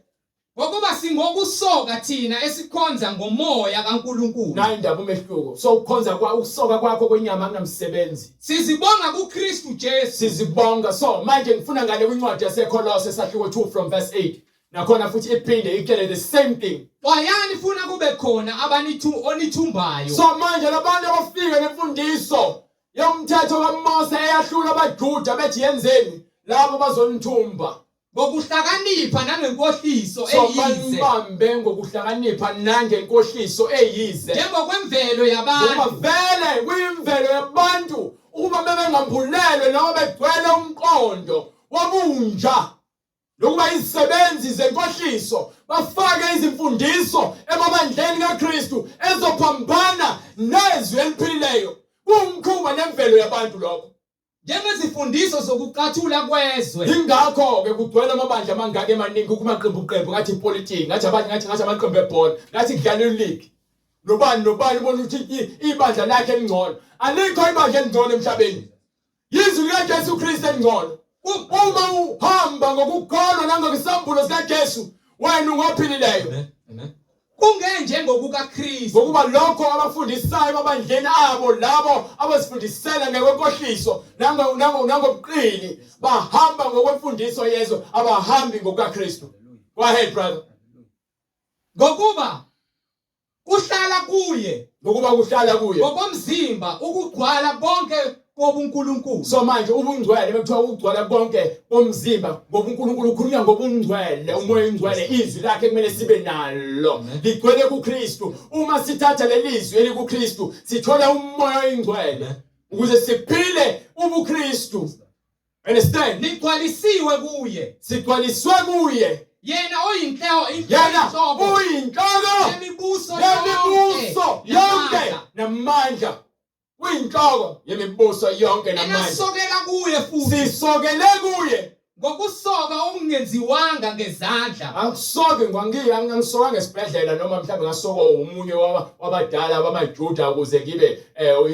Ngokuba singokusoka thina esikhonza ngomoya kaNkulunkulu. Nayi indaba umehluko. So ukhonza ukusoka kwakho kwenyama akunamsebenzi. Sizibonga kuKristu Jesu. Sizibonga. So manje ngifuna ngale kwincwadi yaseKolose sahluko 2 from verse 8. Nakhona futhi iphinde ikele the same thing. Xwayani funa kube khona onithumbayo. So manje labantu abafika nemfundiso yomthetho kaMose eyahlula abaJuda bethi yenzeni labo bazonithumba. Ngokuhlakanipha nangenkohliso So eyize. banibambe ngokuhlakanipha nangenkohliso eyize. Njengokwemvelo yabantu. Ngoba vele kuyimvelo yabantu ukuba bebengambulelwe noma begcwele umqondo wobunja lokuba izisebenzi zenkohliso bafake izimfundiso emabandleni kaKristu ezophambana nezwi eliphilileyo. Kumkhuba nemvelo yabantu lokho. Njengezifundiso zokuqathula kwezwe. Ingakho ke kugcwele amabandla amangaka emaningi kumaqembu ngathi ipolitiki ngathi ngathi amaqembu ebhola ngathi kudlala ileague. Nobani ubona ukuthi ibandla lakhe elingcono. Alikho ibandla elingcono emhlabeni. Yizwi likaJesu Kristu elingcono. Uma uhamba ngokukholwa nangokusambulo sikaJesu wena ungophilileyo. Amen. Kungenje ngokukaKristu. Ngokuba lokho abafundisayo babandleni abo labo abasifundisela ngekwenkohliso nangobuqili bahamba ngokwemfundiso yezwe abahambi ngokukaKristu. Go ahead brother. Ngokuba kuhlala kuye. Ngokuba kuhlala kuye. Ngokomzimba ukugcwala bonke kobuNkulunkulu. So manje ubungcwele bekuthiwa ukugcwala konke bomzimba ngobuNkulunkulu ukhulunya ngobungcwele umoya ingcwele izwi lakhe kumele sibe nalo ligcwele kuKristu. Uma sithatha lelizwi elikuKristu sithola umoya ingcwele ukuze siphile ubuKristu. Understand? Ligcwalisiwe kuye. Sigcwaliswe kuye. Yena oyinhloko Yena uyinhloko yemibuso yonke namandla. Uyinhloko yemibuso yonke namandla. Enasokela kuye futhi. Sisokele kuye. Ngokusoka okungenziwanga ngezandla. Angisoke angisoka ngesibhedlela noma mhlawumbe ngasoka umunye wabadala bamaJuda ukuze ngibe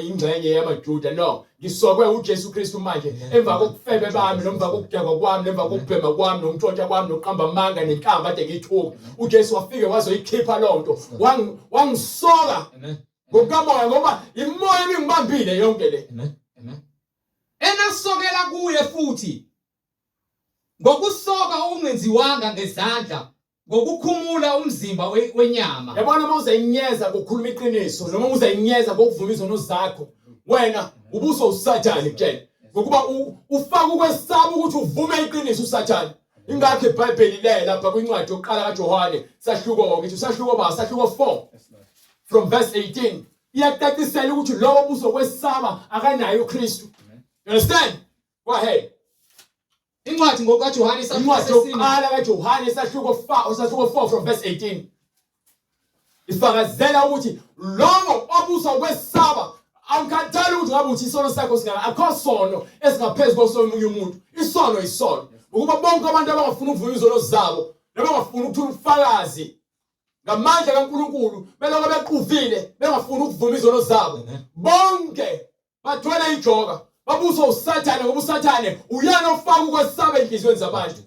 ingxenye yamaJuda. No, ngisokwe uJesu Kristu manje emva kokufebe bami nomva kokudakwa kwami nemva kokubhema kwami nomtshontsha kwami noqamba amanga nenkamba ade ngithuka. uJesu wafike wazoyikhipha lonto. Wangisoka. Ngokamoya ngoba imoya engibambile yonke le. Enasokela kuye futhi. Ngokusoka okungenziwanga ngezandla, ngokukhumula umzimba wenyama. Yabona mawuzenyeza ngokukhuluma iqiniso noma uzenyeza ngokuvuma izono zakho, wena ubuso uSathane kutshela. Ngokuba ufaka ukwesaba ukuthi uvume iqiniso uSathane. Ingakho iBhayibheli le lapha kwincwadi yokuqala kaJohane sahluko ngithi sahluko 4 from verse 18 iyacacisela ukuthi lowo buso kwesaba akanayo uKristu. You understand? Go ahead. Incwadi ngokaJohane yokuqala kaJohane sahluko 4 from verse 18 ifakazela ukuthi lowo obusa kwesaba angikhathali ukuthi ngabe uthi isono sakho singaka akho sono esingaphezulu kosomunye umuntu. Isono isono ukuba bonke abantu abangafuna ukuvuma izono zabo nabangafuna ukuthola ubufakazi ngamandla kaNkulunkulu beloko bequvile bengafuna ukuvuma izono zabo bonke bathwele ijoka. Babuso uSathane ngoba uSathane uyena ofaka ukwesaba enhliziyweni zabantu.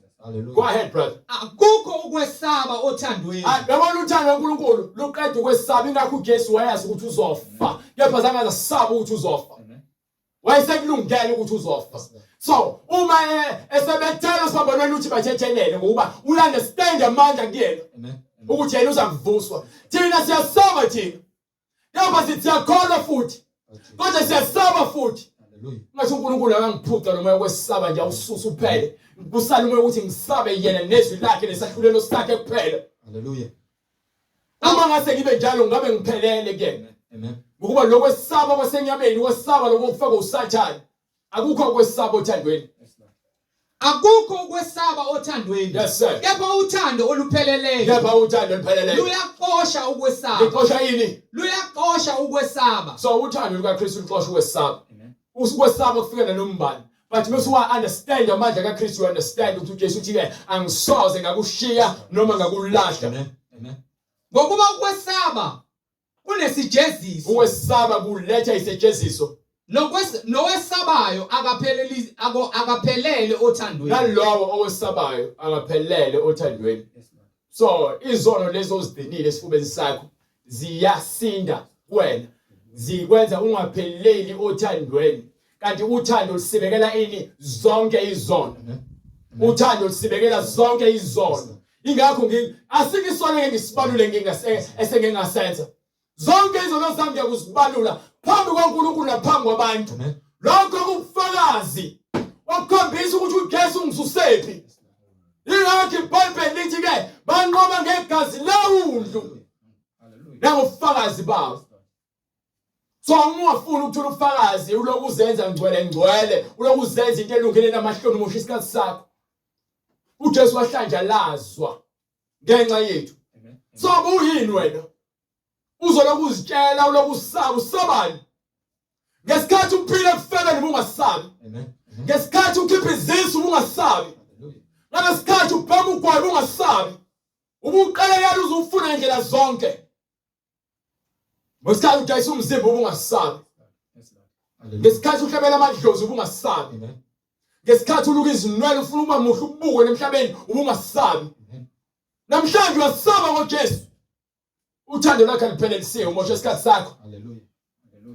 Go ahead brother. Akukho ukwesaba othandweni. Yabona uthando kaNkulunkulu luqeda ukwesaba ingakho uJesu wayazi ukuthi uzofa. Kepha zangaze asaba ukuthi uzofa. Wayesekulungele ukuthi uzofa. So uma esebethela sibabonweni ukuthi bathethelele ngoba uunderstand amandla kuyena. Ukuthi yena uzakuvuswa. Thina siyasaba thina. Kepha sithi yakholwa futhi. Kodwa siyasaba futhi. Ngathi uNkulunkulu akangiphuca noma kwesaba nje awususa uphele. Kusala umoya ukuthi ngisabe yena nezwi lakhe nesahlulelo sakhe kuphela. Hallelujah. Uma ngase ngibe njalo ngabe ngiphelele kuyena. Ngokuba lokwesaba kwasenyameni kwesaba lokufaka uSathane. Akukho kwesaba othandweni. Akukho ukwesaba othandweni. Yes sir. Kepha uthando olupheleleyo. Kepha uthando olupheleleyo. Luyaqosha ukwesaba. Liqosha yini? Luyaqosha ukwesaba. So uthando lukaKristu luqosha ukwesaba. Ukwesaba kufika nombani. But mase understand amandla kaKristu understand ukuthi uJesu uthi ke angisoze ngakushiya noma ngakulahla. Ngokuba ukwesaba kunesijeziso. Ukwesaba kuletha isejeziso. Nowesabayo akaphelele othandweni. Nalowo owesabayo akaphelele othandweni. So izono lezo ozidinile esifubeni sakho ziyasinda kuwena. Zikwenza ungapheleli othandweni. Kanti uthando lusibekela ini zonke izono. Uthando lusibekela zonke izono. Ingakho asikisono ngisibalule ngingasenza. Zonke izono zami ngiyakuzibalula phambi kwaNkulunkulu naphambi kwabantu. Lokho kubufakazi okukhombisa ukuthi uJesu ungisusephi. Ingakho iBhayibheli lithi ke banqoba ngegazi lawundlu. Nangofakazi babo. So ungafuna ukuthola ubufakazi uloku uzenza ngcwele uloku uzenza into elungile namahloni umusha isikhathi sakho. uJesu wahlanja lazwa ngenxa yethu. So uyini wena? Uzoloku uzitshela uloku usabani? Ngesikhathi uphila kufela ubungasabi. Ngesikhathi ukhipha izisu ubungasabi. Ngesikhathi ubhema ugwayi ubungasabi. Ubuqalelela uzufuna indlela zonke. Ngesikhathi udayisa umzimba ubungasabi. Ngesikhathi uhlabela amadlozi ubungasabi. Ngesikhathi uluka izinwele ufuna ukuba muhle ubukwe emhlabeni ubungasabi. Namhlanje uyasaba ngoJesu. Uthando lwakhe aliphelelisiwe umoshe isikhathi sakho. Hallelujah.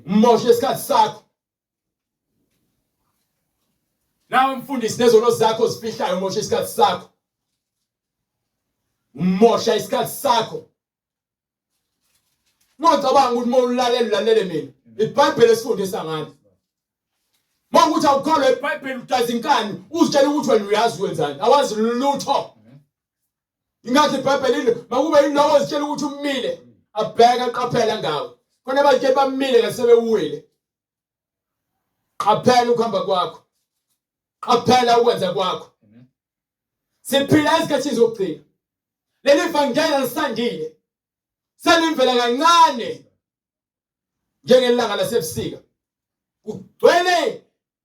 Umoshe isikhathi sakho. Nawe mfundisi nezono zakho zifihlayo umoshe isikhathi sakho. Umosha isikhathi sakho. Ngicabanga ukuthi mawulalele mina. iBhayibheli esifundisa ngani. Mawukuthi awukholwa iBhayibheli udazi inkani uzitshela ukuthi wena uyazi wenzani. Awazi lutho. Ingakho iBhayibheli makube yindawo ozitshela ukuthi umile abheka aqaphela ngawe. Khona abanye bamile ngasebewiwile. Qaphela ukuhamba kwakho. qaphela ukwenza kwakho. Siphila esikhathini zokugcina. Leli vangeli lisandile. Selimvela kancane. Njengelanga lasebusika. Kugcwele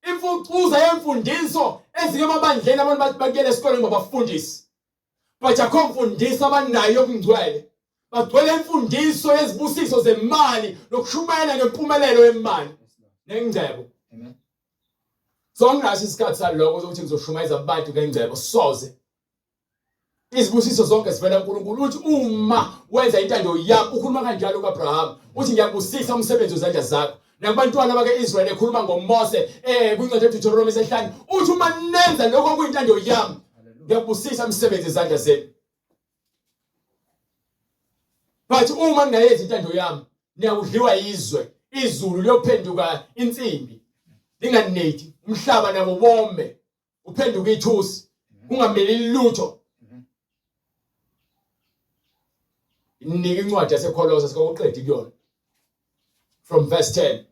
imfucuza yemfundiso ezike emabandleni abantu bakuyele esikoleni ngabafundisi. Bathi akho mfundiso abanayo yokungcwele. Bagcwele imfundiso yezibusiso zemali nokushumayela ngempumelelo yemali nengcebo. Amen. So ngingathi isikhathi saloko ukuthi ngizoshumayeza abantu ngengcebo soze. Izibusiso zonke sivela kuNkulunkulu uthi uma wenza intando yakho ukhuluma kanjalo kuAbraham uthi ngiyabusisa umsebenzi wezandla zakho. Nakubantwana bakaIsrael ekhuluma ngoMose kwincwadi yeDuteronomy 5 uthi uma nenza lokho kuyintando yami ngiyabusisa umsebenzi wezandla zenu. But uma ningayenzi intando yami niyakudliwa izwe izulu liyophenduka insimbi linganethi umhlaba nabo bome uphenduka ithusi kungameli lutho. Inika incwadi yaseKolose sikoqedi kuyona from verse 10.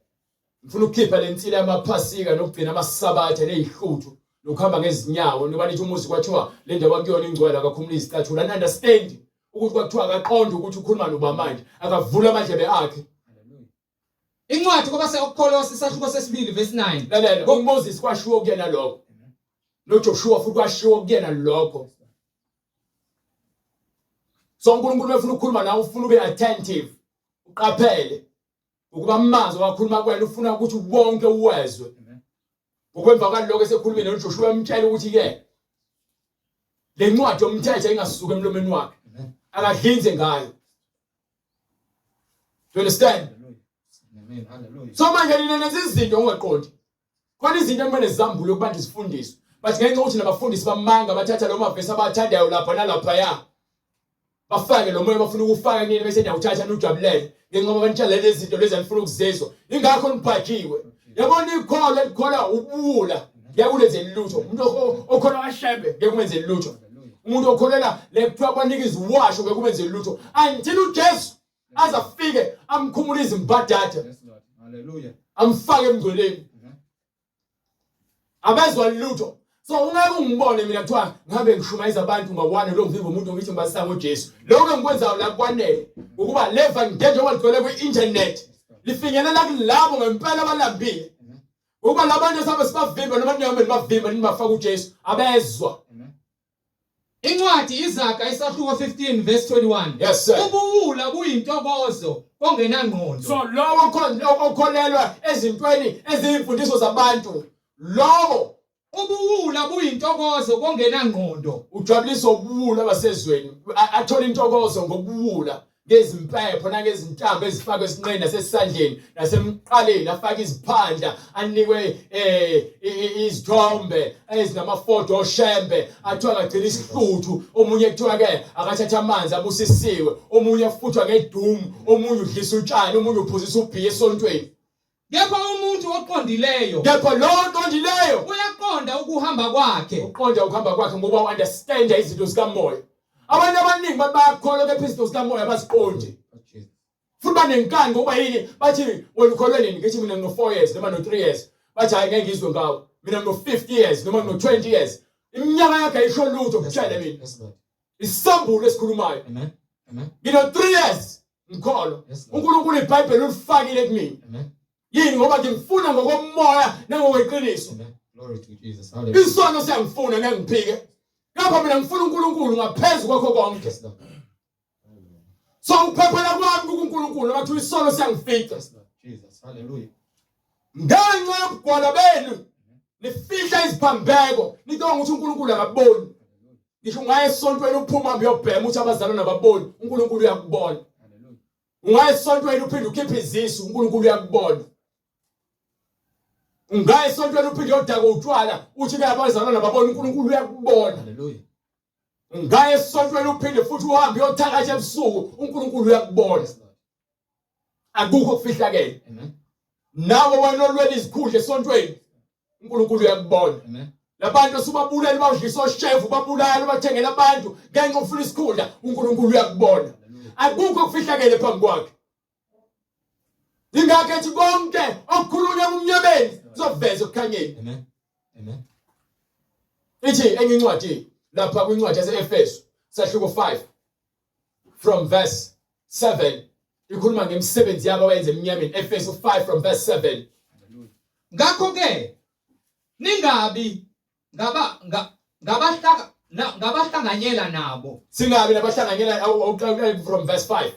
Ngifuna ukukhipha lensila yamaphasika nokugcina amasabatha nezihluthu lokuhamba ngezinyawo ngoba nithi umuzi kwathiwa le ndawo kuyona ingcwele akakhumula izicathula and understand ukuthi kwathiwa akaqonda ukuthi ukhuluma noba manje akavula amadlebe akhe. Incwadi ngoba seKolose isahluko sesibili verse 9. Lalela uMoses kwashiwo kuyena lokho. NoJoshua futhi kwashiwo kuyena lokho. So uNkulunkulu efuna ukukhuluma nawe ufuna ube attentive. Uqaphele. Ukuba amazwi awakhuluma kwena ufuna ukuthi wonke uwezwe. Ngokwemva kwalokho esekhulumile noJoshua emtshela ukuthi ke le ncwadi yomthetho ingasuka emlomeni wakhe. Akadlinze ngayo. Do you understand? Amen. Hallelujah. So manje ninenza izinto ongaqondi. Khona izinto ekumele zizambule kubantu zifundiswe. Bathi ngenxa ukuthi nabafundisi bamanga bathatha lo mavesi abathandayo lapha nalapha ya. Bafake lo moya bafuna ukufaka nini bese nyawuthatha nojabulele. Ngenxa abantu lezi zinto lezi alifuna ukuzizwa. Ingakho nibhajiwe. Yabona ikholo elikhola ubula. Yakulenze lutho. Umuntu okhona washebe ngekumenze lutho. Umuntu okholela lekuthiwa abanika iziwasho ngekumenze lutho. Until uJesu azafike amkhumulize imbadada. Hallelujah. Amfake emngcweleni. Abezwa lutho. So ungeke ungibone mina kuthiwa ngabe ngishumayeza abantu ngakwane lo ngivimba umuntu ngithi mbasisa ngoJesu. Lokho engikwenzayo la kwanele ukuba leva ngeje waligcwele kwi-internet. Lifinyelela kulabo ngempela abalambile. Ukuba labantu sabe sibavimba noma niyambe bavimba nibafaka uJesu abezwa. Incwadi Izaga isahluko 15 verse 21. Yes sir. Ubuwula buyintokozo ongenangqondo. So lowo okholelwa ezintweni eziyimfundiso zabantu. Lowo ubuwula buyintokozo kongenangqondo. Ujabulisa ubuwula abasezweni. Athola intokozo ngobuwula ngezimpepho nangezintambo ezifakwe esinqeni nasesandleni nasemqaleni afaka iziphandla anikwe izithombe ezinamafoto oshembe athiwa agcina isihluthu omunye kuthiwa ke akathatha amanzi abusisiwe omunye afuthwa ngedumu omunye udlisa utshani omunye uphuzisa ubhiya esontweni. Kepha umuntu oqondileyo uyaqonda ukuhamba kwakhe. Uqonda ukuhamba kwakhe ngoba u-understand izinto zikamoya. Abantu abaningi bayakholwa ke izinto zikamoya baziqonde. Futhi banenkani ngoba yini bathi wena ukholwa nini ngithi mina ngino 4 years noma no 3 years. Bathi hayi ngeke ngizwe ngawo. Mina ngino 50 years noma ngino 20 years. Iminyaka yakhe ayisho lutho kuthele mina. Isambulo esikhulumayo. Amen. Amen. Ngino 3 years ngikholwa. uNkulunkulu iBhayibheli ulifakile kimi. Amen. Yini ngoba ngifuna ngokomoya nangokweqiniso. Glory to Jesus. Hallelujah. Isono siyangifuna ngeke ngiphike. Ngapha mina ngifuna uNkulunkulu ngaphezulu kwakho konke. So uphephela kwami kuNkulunkulu abathi isono siyangifica. Jesus. Hallelujah. Ngenxa yobugwala benu nifihla iziphambeko nicinga ukuthi uNkulunkulu akaboni. Ngisho ungaye esontweni uphuma hambe uyobhema uthi abazalwana ababoni uNkulunkulu uyakubona. Ungaye esontweni uphinde ukhiphe izisu uNkulunkulu uyakubona. Ungaye esontweni uphinde uyodaka utshwala uthi ke abazalwana ababoni uNkulunkulu uyakubona. Hallelujah. Ungaye esontweni uphinde futhi uhambe uyothakatha ebusuku uNkulunkulu uyakubona. Akukho okufihlakele. Amen. Nawe wena olwela izikhundla esontweni uNkulunkulu uyakubona. Amen. Labantu subabulala bawudlisa oshefu babulala bathengela abantu ngenxa ufuna isikhundla uNkulunkulu uyakubona. Akukho okufihlakele phambi kwakhe. Ingakho ethi konke okukhulunywa kumnyameni kuzoveza ekukhanyeni. Amen. Amen. ithi enye incwadi lapha kwincwadi yase-Efeso sahluko 5 from verse 7 ikhuluma ngemisebenzi yabo abayenza emnyameni. Efeso 5 from verse 7. Ngakho ke ningabi ngabahlanganyela nabo. Singabi nabahlanganyela from verse 5.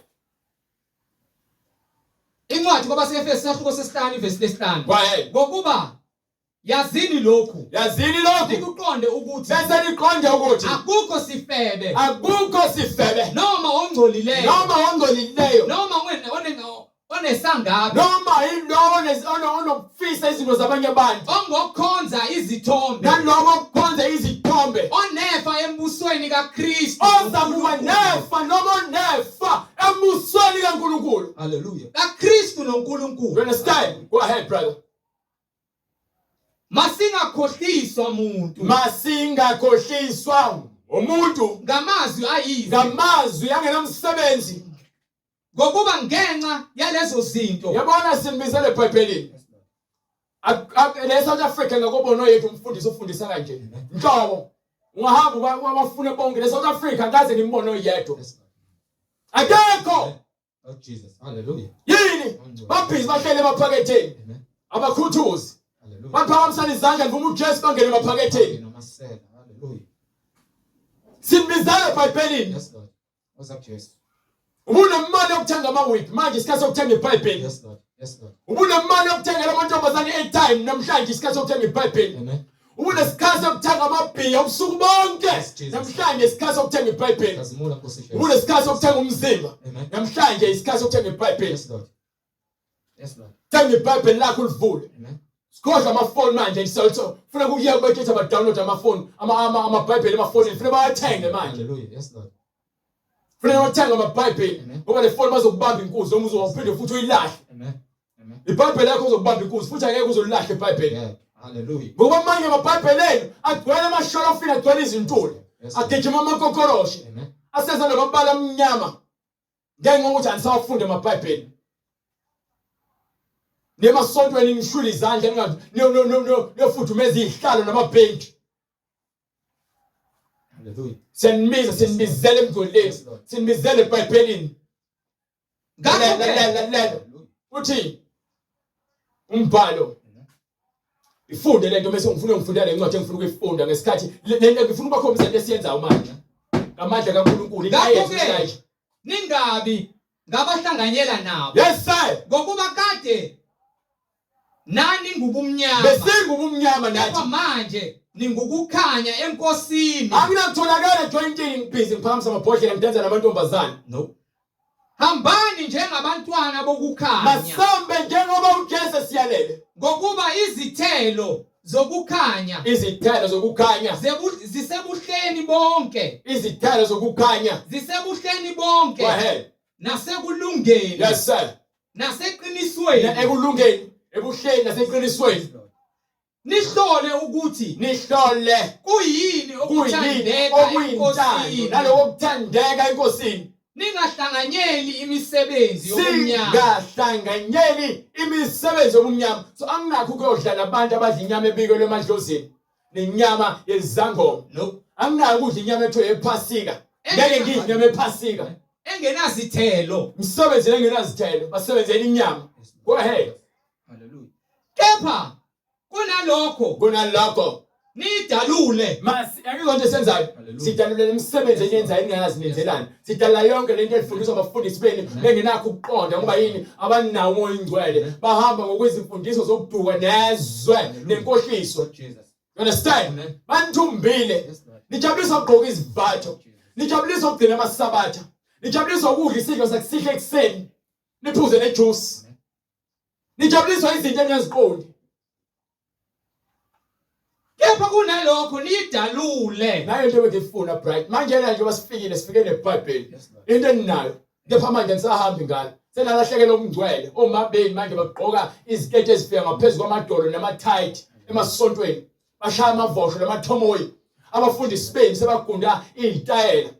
Incwadi kwabaseFeso sahluko sesihlanu verse lesihlanu. Go ahead. Ngokuba yazini lokhu. Yazini lokhu. Nikuqonde ukuthi. Bese niqonde ukuthi Akukho sifebe. Akukho sifebe. Noma ongcolileyo. Noma ongcolileyo. Noma onesangabi. Noma yilo onokufisa izinto zabanye abantu. Ongokhonza izithombe. Nalobo okukhonza izithombe. Onefa embusweni kaKristu. Ozakuba nefa noma nefa embusweni kaNkulunkulu. Hallelujah. kaKristu noNkulunkulu. You understand? Go ahead, brother. Masingakhohliswa umuntu. Masingakhohliswa umuntu Ngamazwi ayize. ngamazwi angenamsebenzi. Ngokuba ngenxa yalezo zinto. Yabona sinibizele eBhayibhelini. Le South Africa ngakobono yethu umfundisi ufundisa kanje. Nhlobo ungahamba wabafuna bonke le South Africa akaze ngimbono yedwa. Akekho. Oh Jesus. Hallelujah. Yini? Babhizi bahlele emaphaketheni. Abakhuthuzi. Hallelujah. Baphakamisana izandla ngivuma uJesu bangene emaphaketheni. Hallelujah. Sinibizele eBhayibhelini. Yes Lord. What's up Jesus? Ubunemali yokuthenga amawiki manje isikhathi sokuthenga iBhayibheli. Yes Lord. Yes Lord. Ubunemali yokuthengela amantombazane airtime namhlanje isikhathi sokuthenga iBhayibheli. Amen. Ubunesikhathi sokuthenga amabhiya ubusuku bonke namhlanje isikhathi sokuthenga iBhayibheli. Ubunesikhathi sokuthenga umzimba namhlanje isikhathi sokuthenga iBhayibheli. Yes Lord. Yes Lord. Thenga iBhayibheli lakho ulivule. Amen. Sikhohle amafoni manje so funa kuye bekhetha ba download amafoni amabhayibheli amafonini funa bawathenge manje. Hallelujah. Yes Lord. Funa bathenga amabhayibheli ngoba le phone bazokubamba inkuzi noma uzophinde futhi uyilahle. Amen. Amen. iBhayibheli lakho uzokubamba inkuzi futhi angeke uzolilahle iBhayibheli. Yeah. Hallelujah. Ngoba manje amabhayibheli agcwele amasholofini agcwele izintuli. Agijima amakokoroshe. Amen. Aseza namabala amnyama. Ngenxa ukuthi anisawafunda amabhayibheli. Nemasontweni ngishula izandla no futhumeza izihlalo namabhenki. Hallelujah. Sinibizele emgoleni. Sinibizele eBhayibhelini. Ngakho uthi umbhalo ifunde lento bese ngifunda le ncwadi engifuna ukuyifunda ngesikhathi lento ngifuna ukubakhombisa into esiyenzayo manje. Ngamandla kaNkulunkulu ngakho ningabi ngabahlanganyela nabo. Yes sir. Ngokuba kade nani ngubumnyama. Besingubumnyama nathi. Manje ningukukhanya enkosini. Anginatholakala jointini busy ngiphamisa amabhodlela ngidenza namantombazane. No. Hambani njengabantwana bokukhanya. Masambe njengoba uJesu siyalele. Ngokuba izithelo zokukhanya. Izithelo zokukhanya. Zisebuhleni bonke. Izithelo zokukhanya. Zisebuhleni bonke. Go ahead. Nasekulungeni. Yes sir. Naseqinisweni. Ekulungeni. Ebuhleni naseqinisweni. Nihlole ukuthi kuyini okuthandeka enkosini. Naloko okuthandeka enkosini. Ningahlanganyeli imisebenzi yobumnyama. Singahlanganyeli imisebenzi yobumnyama. So anginakho ukuyodlala abantu abadla inyama ebikelwe emadlozini. Nenyama yezangoma. No. Anginako ukudla inyama ethu ephasika. Ngeke ngidle inyama ephasika. Engenazithelo. Msebenzi engenazithelo. Basebenzela inyama. Go ahead. Hallelujah. Kepha kunalokho nidalule. Akuzonto esenzayo. Sidalule imisebenzi enyenzayo engayazi nenzelani. Sidala yonke lento elifundiswa abafundisi benu bengenakho ukuqonda ngoba yini abanawo umoya ingcwele. Bahamba ngokwezimfundiso zokuduka nezwe nenkohliso. You understand? Banithumbile. Nijabulisa ukugqoka izivatho. Nijabulisa ukugcina amasabatha. Nijabulisa ukudla isidlo sakusihle ekseni. Niphuze nejuice. Nijabuliswa izinto engaziqondi. Kepha kunalokho nidalule. Nayo into ebengifuna bright. Manje la nje sifike neBhayibheli. Into eninayo. Kepha manje ngisahambi ngalo. Senalahlekela umngcwele. Omabeni manje bagqoka iziketi ezifika ngaphezulu kwamadolo namathayithi emasontweni. Bashaya amavosho namathomoyi. Abafundisi beni sebagunda izitayela.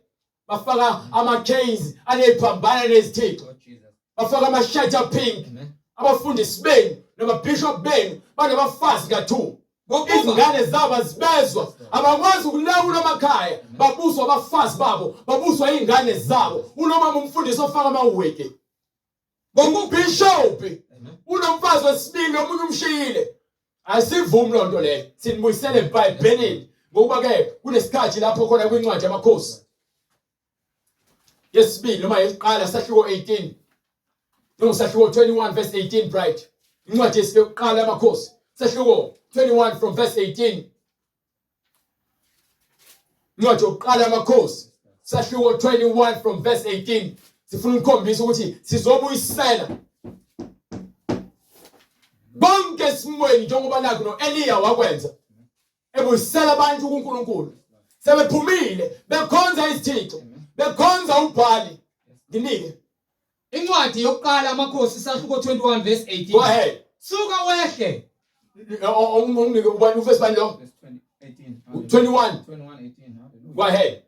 Bafaka ama-chains aneziphambana nezithixo. Bafaka ama-shirt pink. Abafundisi benu nababishop benu banabafazi ka2. izingane zabo azibezwa abakwazi ukulawula amakhaya babuswa abafazi babo babuswa izingane zabo unomama umfundisi ofaka amawiki ngokubishop unomfazi wesibili omunye umshiyile asivumi lonto leyo sinibuyisele eBhayibhelini ngokuba ke kunesikhathi lapho khona kwincwadi yamakhosi yesibili noma yesiqala sahluko 18 noma sahluko 21 verse 18 bright incwadi yesiqala yamakhosi sahluko 21 from verse 18 incwadi yokuqala yamakhosi sahluko 21 from verse 18 sifuna ukukhombisa ukuthi sizobuyisela bonke simweni njengoba nakho noEliya wakwenza ebuyisela abantu kuNkulunkulu sebephumile bekhonza izithixo bekhonza uBhali nginike incwadi yokuqala amakhosi sahluko 21 verse 18 go ahead suka wehle unginike ubani verse bani lo 21 go ahead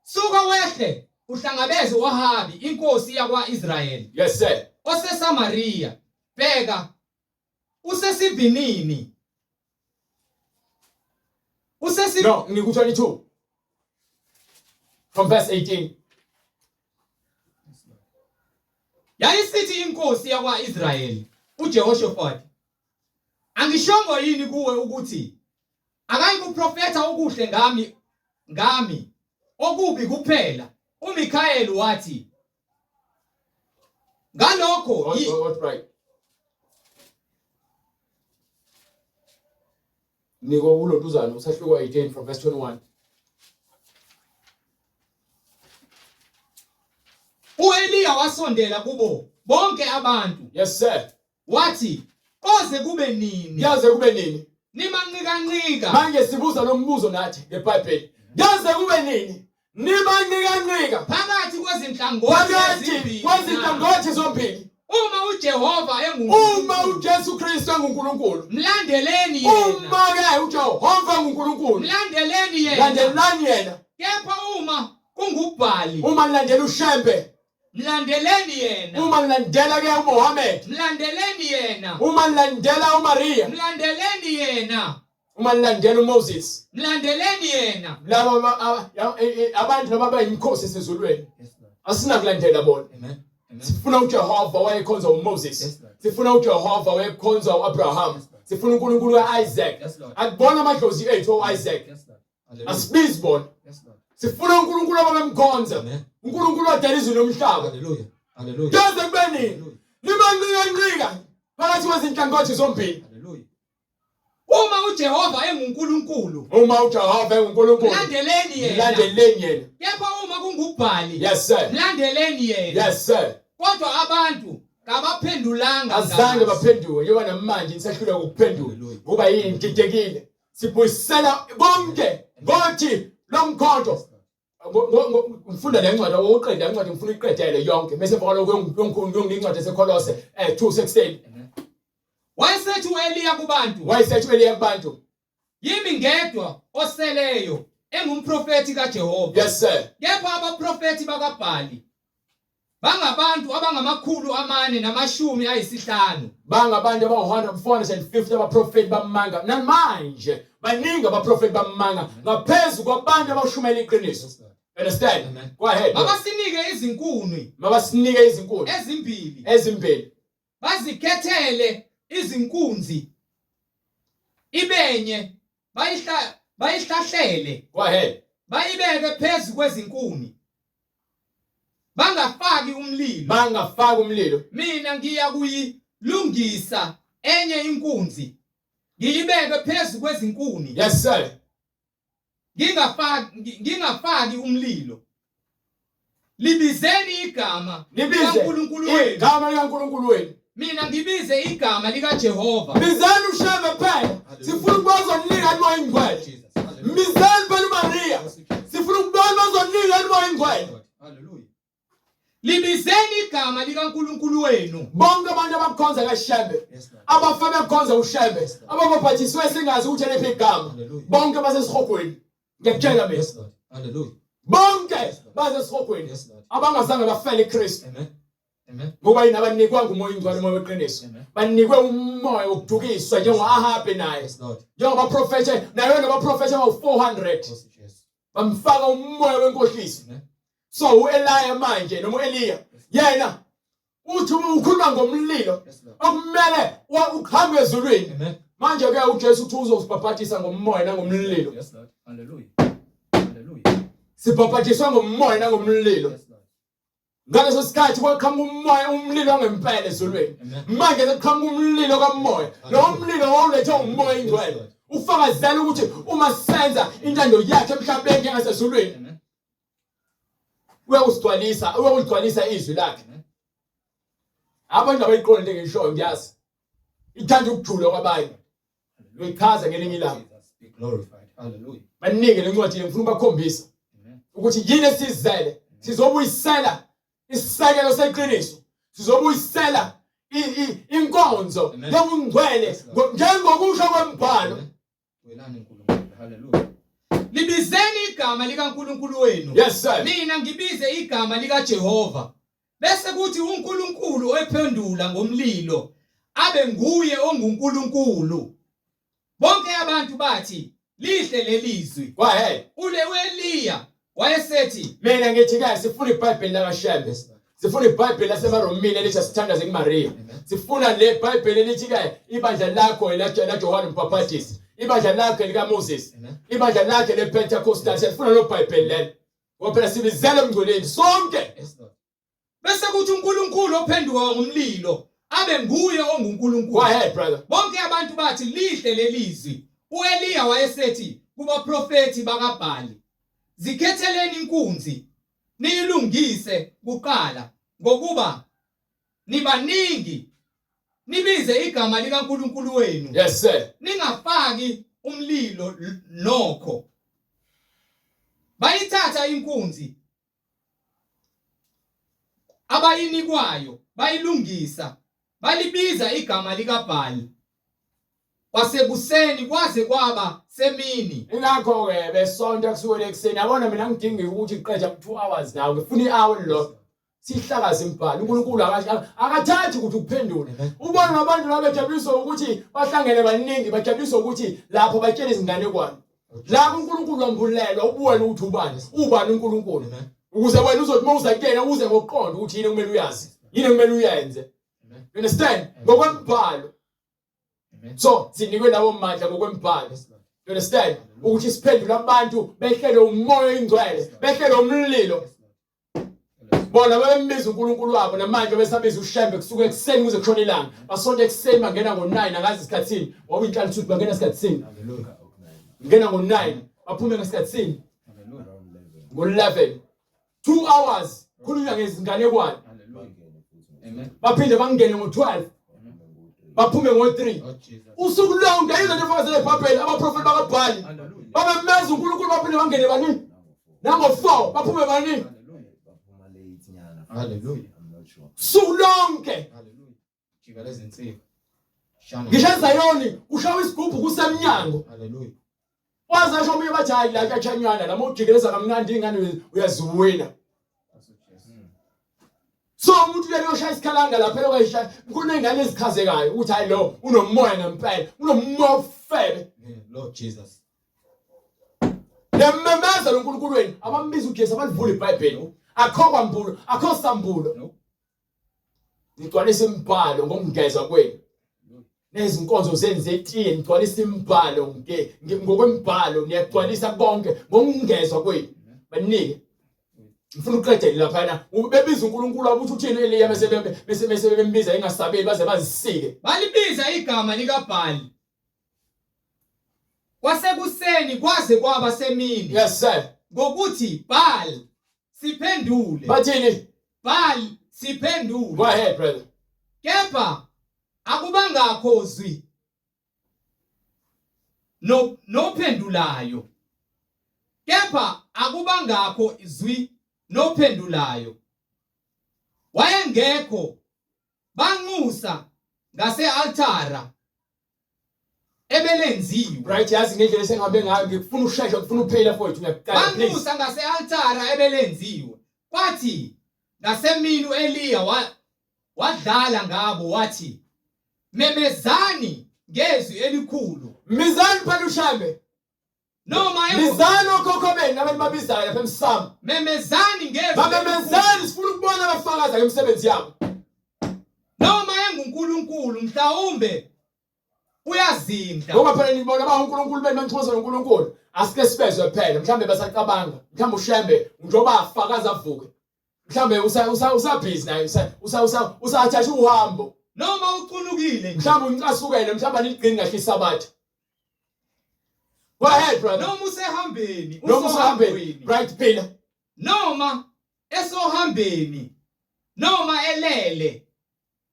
suka wehle uhlangabeze uAhabi inkosi yakwaIsrayeli yes sir oseSamariya bheka usesivinini no ngiku 22 from verse 18 yayisithi inkosi yakwaIsrayeli uJehoshaphat angishongo yini kuwe ukuthi akayikuprofetha okuhle ngami okubi kuphela uMikhayeli wathi ngalokho right niko ulotuzana usahluko 18 from verse 21 uEliya wasondela kubo bonke abantu yes sir wathi koze kube nini yaze kube nini nimanqika manje sibuza lo mbuzo nathi ngeBhayibheli yaze kube nini nimanqika phakathi kwezinhlangothi zombili uma uJehova uma uJesu Kristu enguNkulunkulu mlandeleni yena uma ke uJehova enguNkulunkulu mlandeleni yena landelani yena kepha uma kunguBhali uma nilandela uShembe mlandeleni yena uma nilandela ke uMohammed mlandeleni yena uma nilandela uMaria mlandeleni yena uma nilandela uMoses mlandeleni yena laba abantu laba bayinkosi esizulweni asinakulandela bona sifuna uJehova wayekhonza uMoses sifuna uJehova wayekhonza uAbraham sifuna uNkulunkulu kaIsaac akubona amadlozi ethu uIsaac asibizi bona sifuna uNkulunkulu abamkhonza uNkulunkulu odala izulu nomhlaba haleluya haleluya yaze kube nini nimanqika phakathi kwezinhlangothi zombili haleluya uma uJehova enguNkulunkulu mlandeleni yena kepha uma kunguBhali yes sir mlandeleni yena yes sir kodwa abantu kabaphendulanga azange baphenduke njengoba namanje nisahlula ukuphendula ngoba yini ngididekile sibuyisela bonke ngothi lo mkhonto ngifunda le ncwadi oqeda incwadi ngifuna iqedele yonke bese emva kwalokho ngincwadi eseKolose 2:16 wayesethi uEliya kubantu yimi ngedwa oseleyo engumprofeti kaJehova yes sir kepha abaprofeti bakaBhali bangabantu abangama450 bangabantu aba-450 abaprofeti bamanga namanje baningi abaprofeti bamanga ngaphezulu kwabantu abashumela iqiniso understand go ahead mabasinike izinkuni ezimbili bazikhethele izinkunzi ibenye bayihlahlele go ahead bayibeke phezu kwezinkuni bangafaki umlilo mina ngiya kuyilungisa enye inkunzi ngiyibeke phezu kwezinkuni yes sir ngingafaki umlilo libizeni igama likaNkulunkulu wenu mina ngibize igama likaJehova bizani uShembe phela sifuna ukubazoninika alimoya ingcwele bizani phela uMaria sifuna ukubona bazoninika alimoya ingcwele haleluya libizeni igama likaNkulunkulu wenu bonke abantu abakhonza kaShembe abafa bekhonza uShembe ababaphathiswe singazi ukuthi lephi igama bonke basesihogweni ngiyakutshela mina haleluya bonke basesihogweni abangazange bafela iKristu Amen. Ngoba yini abanikwa ngumoya ingcwele umoya weqiniso. Amen. Banikwe umoya wokudukiswa njengo-Ahabe naye. Yes, Lord. Njengoba prophet naye nabaprophet abawu-400 Yes, yes. bamfaka umoya wenkohliso. Amen. So u-Eliya manje noma u-Eliya yena uthi ukhuluma ngomlilo Yes, Lord. okumele uhambe ezulwini. Amen. Manje ke uJesu uthi uzosibhabhathisa ngomoya nangomlilo. Yes, Lord. Hallelujah. Hallelujah. Sibhabhatiswa ngomoya nangomlilo. Yes, Lord. Ngaleso sikhathi kwaqhamuka umoya umlilo ngempela ezulwini. Amen. Manje sekuqhamuka umlilo kamoya. Lo mlilo wawulethe umoya ingcwele. Ufakazela ukuthi uma senza intando yakhe emhlabeni njengasezulwini Amen. uyawugcwalisa izwi lakhe. Abantu abayiqonde ngisho ngiyazi. Ithanda ukujula kwabanye. Uyichaza ngelinye ilanga. Be glorified. Hallelujah. Banike lencwadi ngifuna ukubakhombisa Amen. ukuthi yini esizele sizobuyisela isisekelo seqiniso. Sizobuyisela inkonzo Amen. yobungcwele njengokusho kwembhalo. Welani uNkulunkulu. Hallelujah. Libizeni igama likaNkulunkulu wenu. Yes sir. Mina ngibize igama likaJehova. Bese kuthi uNkulunkulu ophendula ngomlilo abe nguye onguNkulunkulu. Bonke abantu bathi lihle lelizwi. Go ahead. Ule uEliya wayesethi Mina ngithi ke sifuna iBhayibheli lakaShembe. Sifuna iBhayibheli lasemaromini elithi sithanda ngeMaria. Sifuna le Bhayibheli elithi ke ibandla lakho laJohane uMbhaphatisi. Ibandla lakhe likaMoses. Ibandla lakhe lePentecostal. Sifuna lo Bhayibheli lelo. Ngoba phela sibizele emngcweleni sonke. bese kuthi uNkulunkulu ophenduka ngomlilo abe nguye Go onguNkulunkulu. ahead brother. Bonke abantu bathi lihle lelizwi. uEliya wayesethi kuba profeti bakaBhali, zikhetheleni inkunzi niyilungise kuqala ngokuba nibaningi nibize igama likaNkulunkulu wenu. Yes sir. Ningafaki umlilo nokho. Bayithatha inkunzi abayinikwayo bayilungisa balibiza igama likaBhali. Kwasekuseni kwaze kwaba semini. Ingakho ke besonto kusukela ekseni yabona mina ngidinga ukuthi iqedja 2 hours nawe ngifuna i-hour lo sihlakaze imbhalo uNkulunkulu akathathi ukuthi ukuphendule. Ubona nabantu laba bejabuliswa ukuthi bahlangene baningi bajabuliswa ukuthi lapho batshela izingane kwani. Lapho uNkulunkulu ambulelwa ubuwena ukuthi ubani uNkulunkulu ukuze wena uzothi mawuza kuyena uze ngoqondo ukuthi yini kumele uyazi yini kumele uyenze. You understand? Ngokwembhalo. So sinikwe lawo mandla ngokwembhalo. You understand? Ukuthi siphendule abantu behlele umoya ingcwele behlele umlilo. Bona bembiza uNkulunkulu wabo namanje besabiza uShembe kusuka ekseni kuze kushona ilanga. Basonto ekseni bangena ngo9 akazi isikhatsini. Wabu inhlalo ukuthi bangena isikhatsini. Hallelujah. Ngena ngo9 baphume ngesikhatsini. Ngo11. 2 hours khulunywa ngezingane kwani. Amen. Baphinde bangene ngo12. Baphume ngo3. Oh Jesus. Usuku lonke izinto efakazele eBhayibheli abaprofeti bakaBhali. Hallelujah. Babemeza uNkulunkulu baphinde bangene bani? Nango4 baphume bani? Hallelujah. I'm not sure. Usuku lonke. Hallelujah. Jika lezinsika. Shana. Ngisho Zayoni ushawa isigubhu kusemnyango. Hallelujah. Waza shomi bathi hayi la kachanyana lama ujikeleza kamnandi ingane uyaziwina. So umuntu uyayoshaya isikhalanga lapha lokuyisha kunengane ezikhazekayo ukuthi hayi lo unomoya ngempela unomoya ofebe. Lord Jesus. Nememeza loNkulunkulu wenu abambiza uJesu abalivula iBhayibheli. Akho kwambulo, akho sambulo. No. Ngigcwalisa imbhalo ngokungeza kwenu. Nezinkonzo zenze etiye ngigcwalisa imbhalo ngokwembhalo ngiyagcwalisa konke ngokungezwa kwenu. Banike. Ngifuna uqedele lapha bebiza uNkulunkulu ukuthi uthini Eliya bese bembiza engasabeli baze bazisike. Balibiza igama likaBhali. Kwasekuseni kwaze kwaba semini. Yes sir. Ngokuthi Bhali siphendule. Bathini? Bhali siphendule. Go ahead brother. Kepha akubangakho zwi nophendulayo. Kepha akubangakho izwi nophendulayo. Wayengekho banxusa ngase-altara ebelenziwe. Right, yazi ngendlela sengabe ngayo ngifuna usheshe ngifuna uphela for uyaqala please. Banxusa ngase-altara ebelenziwe. Kwathi ngasemini uEliya wadlala ngabo wathi memezani ngezwi elikhulu Mizani phela ushambe. noma Mizani okhokho benu abantu babizayo lapha emsamo. memezani ngezwi Bamemezani sifuna ukubona abafakaza ngemisebenzi yabo. noma enguNkulunkulu mhlawumbe uyazinda Ngoba phela nibona ba uNkulunkulu benu banixhosa uNkulunkulu. Asike sibezwe phela mhlambe basacabanga. Mhlambe ushambe njoba afakaza avuke. Mhlambe usabhizi naye usathatha uhambo. noma uqunukile Mhlambe uncasukele mhlambe anigcini kahle isabatha. Go ahead brother. noma usehambeni Noma usahambeni. Right Peter. noma esohambeni noma elele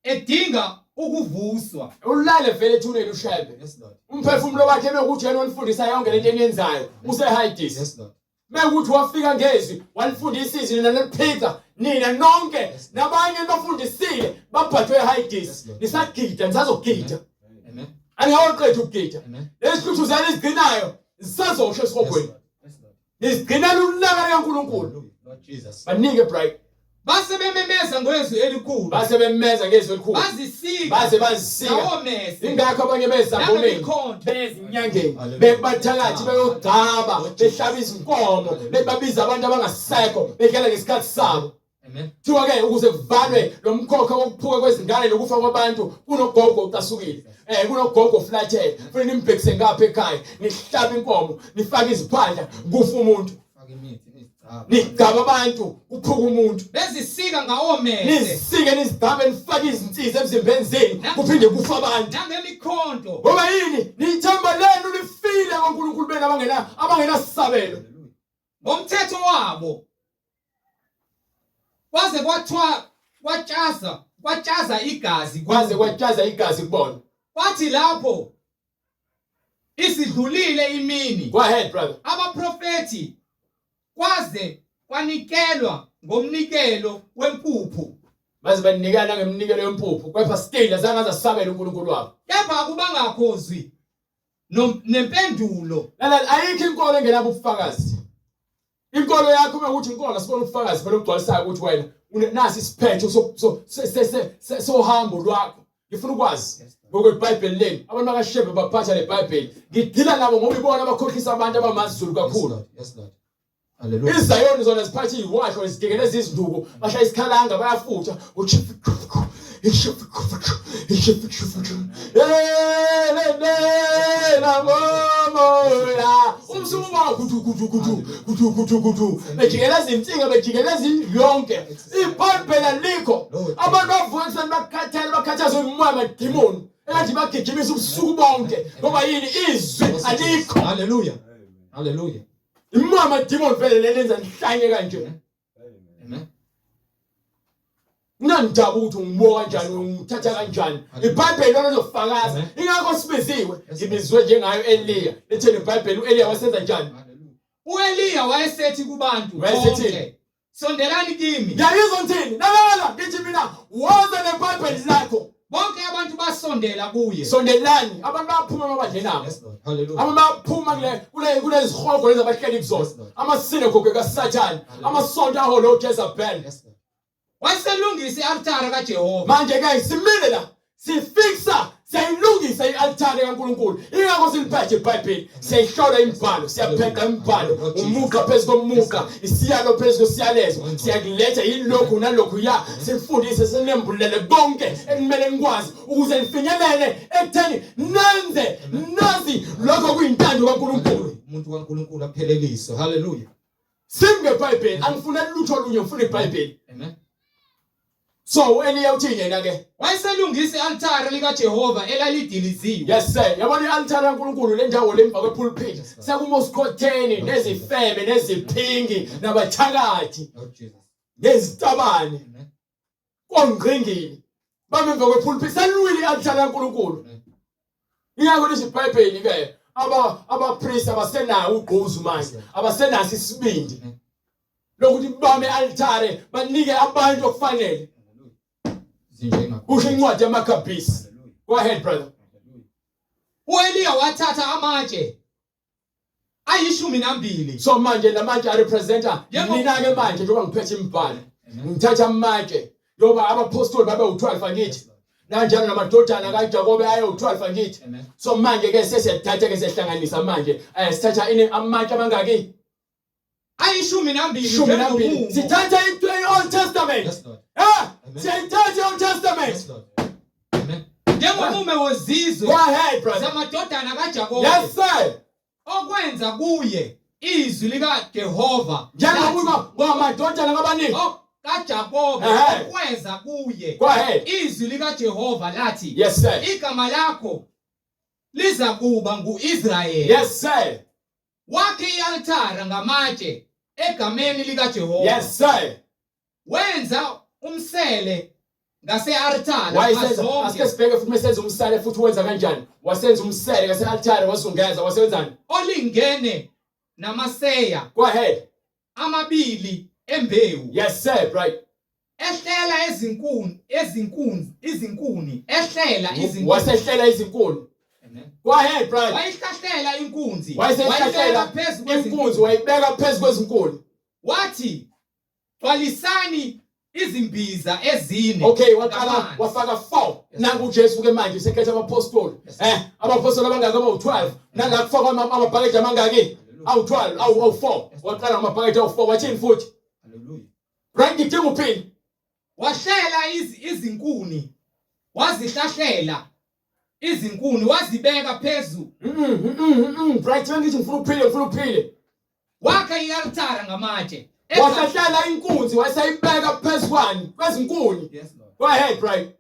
edinga ukuvuswa Ulale vele ethuneni ushambe. yes lord Umphefumulo wakhe mekuthi yena onifundisa yonke lento eniyenzayo usehidis. yes lord Mekuthi wafika ngezwi walifundisa izwi naliphica nina nonke nabanye bafundisile babhathwe hidis. Nisagida nisazogida. amen Angiyawoqeda ukugida. amen Lesithuthi zalizigcinayo zisazosho esikhogweni. yes lord Nisigcinela ulaka likaNkulunkulu. lord jesus Banike bright. base bememeza ngezwi elikhulu Base bemeza ngezwi elikhulu. bazisika Base bazisika. nawomese Ingakho abanye bezabomeni nangemikhonto bezinyangeni bebathakathi beyogaba behlaba izinkomo bebabiza abantu abangasekho bekela ngesikhathi sabo. amen Thiwa ke ukuze kuvalwe lo mkhokha wokuphuka kwezingane nokufa kwabantu kunogogo ucasukile. Kunogogo oflathele. Kufanele nimbhekise ngapha ekhaya nihlaba inkomo nifake iziphandla kufa umuntu. fake imithi Nigaba abantu kuphuka umuntu. bezisika ngawomese Nisike nizigabe nifake izinsiza emzimbeni zenu kuphinde kufa abantu. nangemikhonto Ngoba yini nithemba lenu lifile ngoNkulunkulu benu abangenasisabelo. ngomthetho wabo kwaze kwathiwa kwatshaza igazi Kwaze kwatshaza igazi kubona. kwathi lapho isidlulile imini Go ahead brother. abaprofeti kwaze kwanikelwa ngomnikelo wempuphu Baze banikana ngeminikelo yempuphu kepha still azange asabele uNkulunkulu wabo. kepha kubangakhozwi nempendulo Lala ayikho inkolo engenabo ubufakazi. Inkolo yakho uma ukuthi inkolo asibona ubufakazi phela ugcwalisayo ukuthi wena nasi isiphetho sohambo lwakho. Ngifuna ukwazi ngokweBhayibheli leni abantu bakashebe baphatha leBhayibheli. Ngidila nabo ngoba ibona abakhohlisa abantu abamazulu kakhulu. yes lord haleluya Izayoni zona ziphatha iwasho izigekele izinduku bashaya isikhalanga bayafutha umsumo kudu bejikela izinsinga bejikela izindlonke iBhayibheli alikho abantu bavukisana bakhathazwe umoya amadimoni engathi bagijimisa ubusuku bonke ngoba yini izwi alikho. haleluya haleluya Umoya amadimoni vele lenza nihlanye kanje. amen Nandaba ukuthi ungiboka kanjani ungithatha kanjani. iBhayibheli lona lofakaza. Ingakho sibiziwe ngibizwe njengayo Eliya. Letheni iBhayibheli uEliya wasenza kanjani? uEliya wayesethi kubantu bonke sondelani kimi Ngiyayizwa ngithini? Lalela ngithi mina woza neBhayibheli lakho. bonke abantu basondela kuye Sondelani abantu baphuma mabandle nabo. yes lord haleluya Amaphuma kulezihogo lezi abahleli kuzona. Amasinagoge kaSathane, amasonto aholo Jezebel. yes lord wayeselungisa ialtare kaJehova Manje ke simile la sifixa siyayilungisa ialtare kaNkulunkulu. Ingakho siliphethe iBhayibheli siyayihlola imibhalo siyapheqa imibhalo umuqa phezulu komuqa isiyalo phezulu siyalezo siyakuletha yilokhu nalokhu ya sifundise sinembulele konke ekumele nikwazi ukuze nifinyelele ekutheni nenze nazi lokho kuyintando kaNkulunkulu. umuntu kaNkulunkulu apheleliso haleluya Simnge iBhayibheli angifunela lutho olunye ngifuna iBhayibheli. amen So Eliya uthini yena ke? wayeselungisa ialtare likaJehova elalidiliziwe Yes sir. Yabona ialtare kaNkulunkulu le ndawo lemva kwepulpit. Sekumosikhotheni nezifebe neziphingi nabathakathi lord jesus nezitabane amen kongqingili. Bamemva kwepulpit selwile ialtare kaNkulunkulu. Ingakho lesi iBhayibheli ke abapriest abasenayo ugqozu manje abasenayo isibindi lokuthi bame altare banike abantu okufanele. Kusho incwadi yaMakhabhisi. Go ahead brother. uEliya wathatha amatshe ayishumi So manje lamatshe representa Yebo. mina ke manje njengoba ngiphethe imibhalo ngithatha amatshe Yoba abapostoli babe u12 angithi. Nanjalo namadodana kaJakobe aye u12 angithi. Amen. So manje ke sesiyathatha ke sehlanganisa manje sithatha amandla amangaki? Ayishumi nambili Ishumi nambili. njengomumo. Sithatha into Old Testament. Yes, Lord. Sithatha Old Testament. Yes, Lord. Amen. Njengomume Go wezizwe ahead, brother. zamadodana kaJakobe. Yes, sir. Okwenza kuye izwi likaJehova. Njengoba ngamadodana kabaningi. kaJakobe Ehe. okwenza kuye Go ahead. izwi likaJehova lathi, Yes, sir. igama lakho liza kuba nguIsrayeli. Yes, sir. Wakhe i-altara ngamatshe egameni likaJehova. Yes, sir. Wenza umsele ngase-altara Wayesenza ngazonke. asike sibheke futhi mesenza umsale futhi wenza kanjani? Wasenza umsele ngase-altare wasungeza wasenzani? Olingene namaseya Go ahead. amabili embewu. Yes, sir, right. Ehlela izinkuni ehlela izinkuni. Wasehlela izinkuni. Amen. Go ahead, right. Wayihlahlela inkunzi. Wayesehlela phezu inkunzi kwezinkunzi. wayibeka phezu kwezinkuni. Wathi gcwalisani izimbiza ezine. Okay, waqala ngamanzi. wafaka 4. Nangu uJesu ke manje sekhetha abapostoli. Abapostoli abangaka abawu12. Nanga kufaka amabhakede amangaki? Awu12, awu4. Waqala amabhakede awu4 wathini futhi? Hallelujah. Right, ngidinga uphini. Wahlela izinkuni. Wazihlahlela izinkuni wazibeka phezu. Right, ngithi ngifuna uphile. Wakha i-altara ngamatshe. Wahlahlela inkunzi wasayibeka phezu kwani? Kwezinkuni. Yes, Lord. Go ahead, right.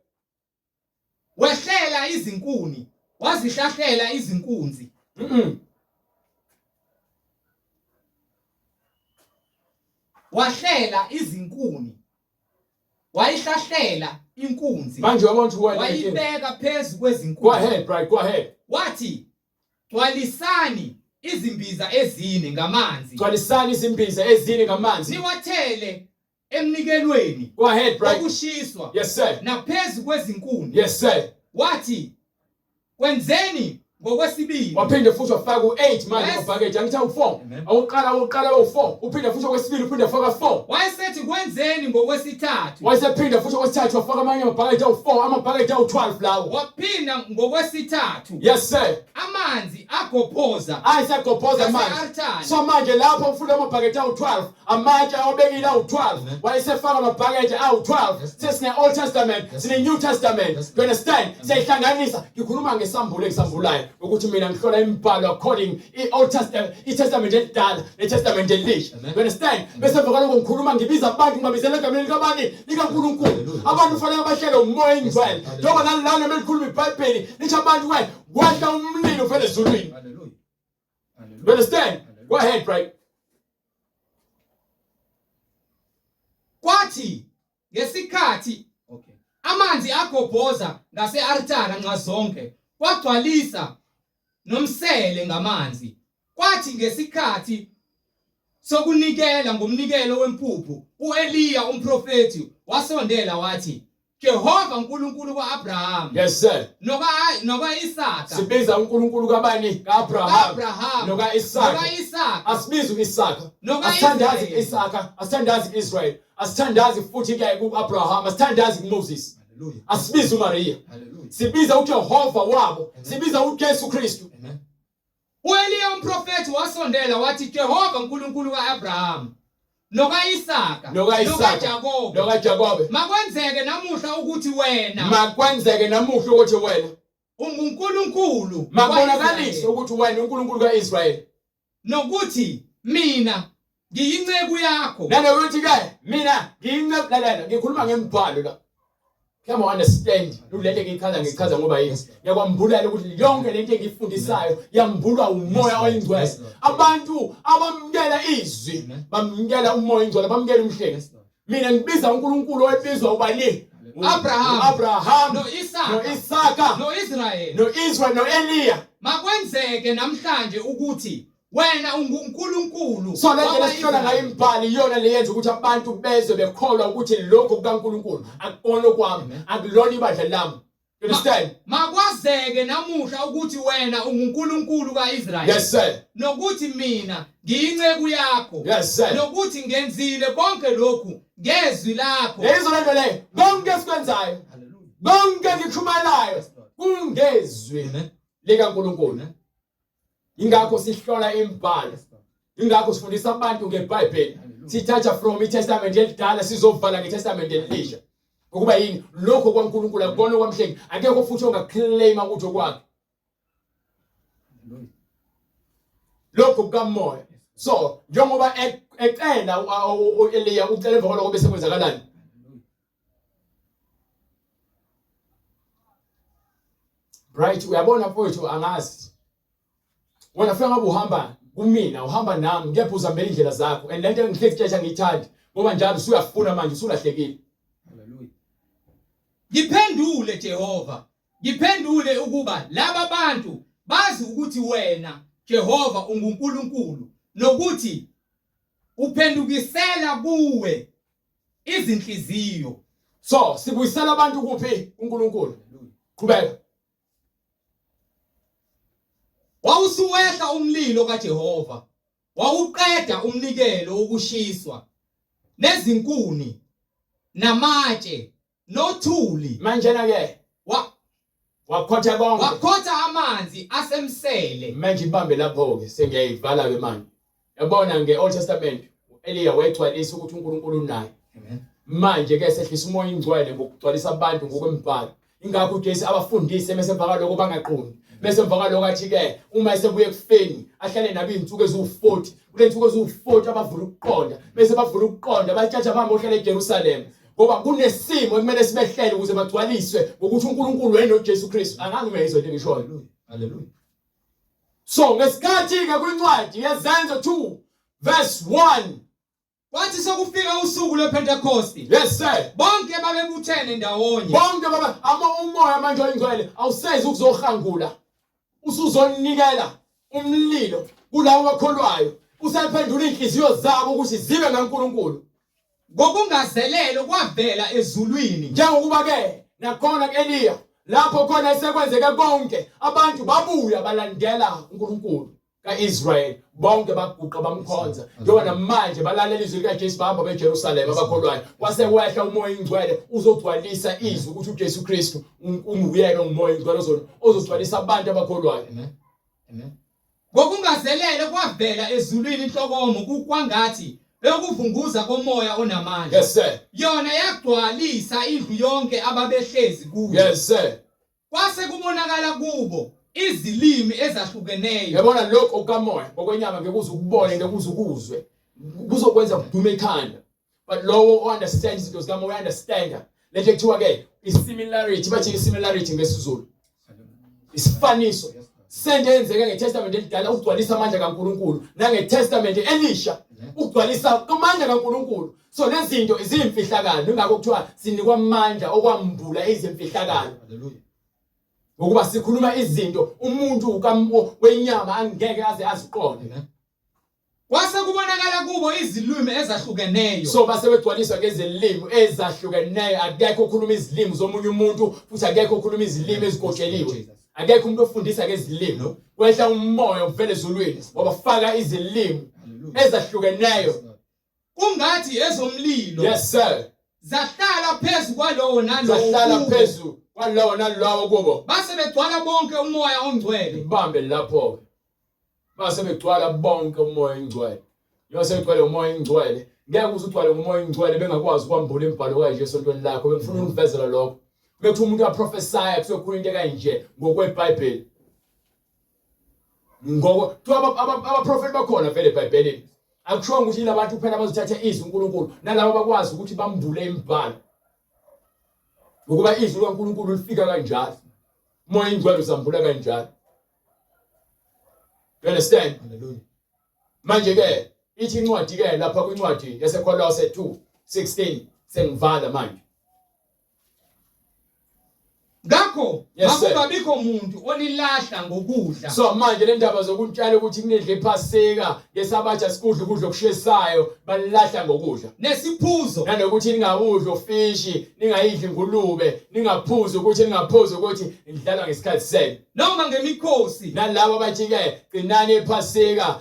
Wehlela izinkuni. Wazihlahlela izinkunzi. Wahlela izinkuni. Wayihlahlela inkunzi. Manje wabona ukuthi Wayibeka phezu kwezinkuni. Go ahead, right, go ahead. Wathi gcwalisani izimbiza ezine ngamanzi. Gcwalisani izimbiza ezine ngamanzi. Niwathele emnikelweni Go ahead, right. okushiswa Yes, sir. naphezu kwezinkuni. Yes, sir. Wathi kwenzeni ngokwesibili. Waphinde futhi wafaka u8 manje Yes. amabhakede angithi awu4. Amen. Awuqala awu4. Uphinde futhi okwesibili uphinde wafaka 4. Wayesethi kwenzeni ngokwesithathu. Wayesephinda futhi okwesithathu wafaka amanye amabhakede awu4, amabhakede awu12 lawo. Waphinda ngokwesithathu. Yes, sir. Amanzi agobhoza. Ayisagobhoza manje. Ngase-altare. So manje lapho ufuna amabhakede awu12, amatshe awabekile awu12. Wayesefaka amabhakede awu12. Sesine Old Testament, sine New Testament. You understand? Siyihlanganisa. Ngikhuluma ngesambulo esambulayo ukuthi mina ngihlola imibhalo according i-Old Testament, iTestament elidala neTestament elisha. You understand? Bese emva kwalokho ngikhuluma ngibiza abantu ngibabizela egameni likabani? likaNkulunkulu. Abantu kufanele bahlele umoya engcwele. Njengoba nalana melikhuluma iBhayibheli lithi abantu kwahla umlilo vele ezulwini. Hallelujah. You understand? Go ahead, right? Kwathi ngesikhathi amanzi agobhoza ngase-altara nxazonke kwagcwalisa nomsele ngamanzi. Kwathi ngesikhathi sokunikela ngomnikelo wempuphu uEliya umprofeti wasondela wathi, Jehova uNkulunkulu kaAbraham. Yes, sir. noka Isaka. Sibiza uNkulunkulu kabani? kaAbraham. Noka Isaka. Asibiza uIsaka. Asithandazi Isaka, asithandazi Israel. Asithandazi futhi ke kuAbraham, asithandazi kuMoses. Hallelujah. Asibiza uMaria. Hallelujah. Sibiza uJehova wabo. Sibiza uJesu Kristu. Amen. uEliya umprofeti wasondela wathi, Jehova uNkulunkulu kaAbraham noka Isaka noka Jakobe. Makwenzeke namuhla ukuthi wena Makwenzeke namuhla ukuthi wena unguNkulunkulu. Mabonakalise ukuthi wena uNkulunkulu kaIsrael. Nokuthi mina ngiyinceku yakho. Nanokuthi ke mina ngiyinceku lalela ngikhuluma ngembhalo la. Come on, understand. Ulele ngichaza ngoba yini. Yakwambulela ukuthi yonke lento engifundisayo yambulwa umoya oyingcwele. Abantu abamkela izwi, bamkela umoya oyingcwele, bamkela umhlenge. Mina ngibiza uNkulunkulu oyibizwa ubani? Abraham, Isaka, Israel, Eliya. Makwenzeke namhlanje ukuthi wena unguNkulunkulu. So lento lesihlola ngayo imbhali iyona leyenza ukuthi abantu bezwe bekholwa ukuthi lokho kukaNkulunkulu akukona okwami, akulona ibandla lami. You understand? Makwazeke namuhla ukuthi wena unguNkulunkulu kaIsrael. Yes, sir. Nokuthi mina ngiyinceku yakho. Yes, sir. Nokuthi ngenzile konke lokhu ngezwi lakho. Lezo lento le konke esikwenzayo konke ngikukhumalayo kungezwi likaNkulunkulu. Ingakho sihlola imibhalo. Ingakho sifundisa abantu ngeBhayibheli. Sithatha from iTestament elidala sizovala ngeTestament elisha. Ngokuba yini lokho kwaNkulunkulu akubona kwamhlengi akekho futhi ongaclaima ukuthi okwakhe. Lokho kukamoya. So njengoba ecela Eliya ucela emva kwalokho bese kwenzakalani? Right, uyabona mfowethu angazi. Wena fika ngabe uhamba kumina, uhamba nami, ngiyaphuza mbele indlela zakho. And lento engihlezi tshetsha ngiyithanda ngoba njalo usuyafuna manje usulahlekile. Hallelujah. Ngiphendule Jehova. Ngiphendule ukuba laba bantu bazi ukuthi wena Jehova unguNkulunkulu nokuthi uphendukisela kuwe izinhliziyo. So, sibuyisela abantu kuphi uNkulunkulu. Qhubeka. Wawusuwehla umlilo kaJehova. Wawuqeda umnikelo wokushiswa nezinkuni namatshe nothuli. Manje na ke wakhotha konke. Wakhotha amanzi asemsele. Manje ibambe lapho ke sengiyayivala ke manje. Yabona ngeOld Testament Eliya wayegcwalisa ukuthi uNkulunkulu unaye. Amen. Manje ke sehlisa umoya ingcwele ngokugcwalisa abantu ngokwembhalo. Ingakho uJesu abafundise bese emva kwalokho bangaqondi. Bese emva kwalokho athi ke uma esebuye kufeni ahlale nabo izinsuku ezu40. Kule zinsuku ezu40 abavula ukuqonda. Bese bavula ukuqonda batshatsha bahamba ohlala eJerusalem. Ngoba kunesimo ekumele sibehlele ukuze bagcwaliswe ukuthi uNkulunkulu wena noJesu Kristu. Angazi ngiyizwa into engishoyo. Hallelujah. So ngesikhathi ke kwincwadi yezenzo 2 verse 1 Kwathi sokufika usuku lwePentecost. yes sir Bonke babebuthene ndawonye. bonke baba umoya manje oyingcwele awusezi ukuzohangula usuzonikela umlilo kulawo bakholwayo usayiphendula inhliziyo zabo ukuthi zibe ngaNkulunkulu Ngokungazelelo kwavela ezulwini. njengokuba ke nakhona kuEliya lapho khona esekwenzeke konke abantu babuya balandela uNkulunkulu kaIsrael bonke baguqa bamkhonza njengoba namanje balalela izwi likaJesu bahamba beJerusalem abakholwayo wasewehla umoya ingcwele uzogcwalisa izwi ukuthi uJesu Kristu unguyena umoya ingcwele ozogcwalisa abantu abakholwayo. Amen. Amen. Ngokungazelelo kwavela ezulwini inhlokomo kukwangathi bekuvunguza komoya onamandla. Yes sir Yona yagcwalisa indlu yonke ababehlezi kuyo. yes sir Kwase kubonakala kubo izilimi ezahlukeneyo. yabona lokho okamoya ngokwenyama ngekuze ukubone ngekuze ukuzwe kuzokwenza kudume ikhanda but lowo understands izinto zikamoya understand lethe kuthiwa ke isimilarity bathi isimilarity ngesizulu isifaniso sente enzeke ngeTestament elidala ukugcwalisa amandla kaNkulunkulu nangeTestament elisha ukugcwalisa amandla kaNkulunkulu. So lezi zinto izimfihlakalo ingakho kuthiwa sinikwa amandla okwambula izimfihlakalo. Hallelujah. Ngokuba sikhuluma izinto umuntu wenyama angeke aze aziqonde. Kwase kubonakala kubo izilimi ezahlukeneyo. So base begcwaliswa ngezilimi ezahlukeneyo akekho okhuluma izilimi zomunye umuntu futhi akekho okhuluma izilimi ezigojeliwe. Akekho umuntu ofundisa ngezilimi. Kwehla umoya uvele ezulwini wabafaka izilimi ezahlukeneyo. Kungathi ezomlilo. Yes sir. Zahlala phezu kwalowo nalowo. Zahlala phezu kwalowo nalowo kubo. Base begcwala bonke umoya ongcwele. Ibambe lapho. Base begcwala bonke umoya ingcwele. Yose begcwele umoya ingcwele. Ngeke uzugcwale ngomoya ingcwele bengakwazi ukwambula imbhalo kaje esontweni lakho bengifuna ukuvezela lokho. Bethi umuntu uyaprophesy kusekhona into kanje ngokweBhayibheli. Ngoko abaprofeti bakhona vele eBhayibhelini. Akusho ukuthi labantu kuphela abazothatha izwi uNkulunkulu nalabo bakwazi ukuthi bambule imbhalo. Ngokuba izwi likaNkulunkulu lifika kanjalo. Umoya ingcwele uzambula kanjalo. You understand? Hallelujah. Manje ke ithi incwadi ke lapha kwincwadi yaseKolose 2:16 sengivala manje. ngakho Yes, sir. makungabikho umuntu onilahla ngokudla So manje le ndaba zokuntshela ukuthi kunidle iphasika ngesabatha sikudla ukudla okushesayo balilahla ngokudla. nesiphuzo Nanokuthi ningawudla ufishi, ningayidli ingulube, ningaphuza ukuthi ningaphuza ukuthi ngidlala ngesikhathi senu. noma ngemikhosi Nalabo abathi ke gcinani ephasika,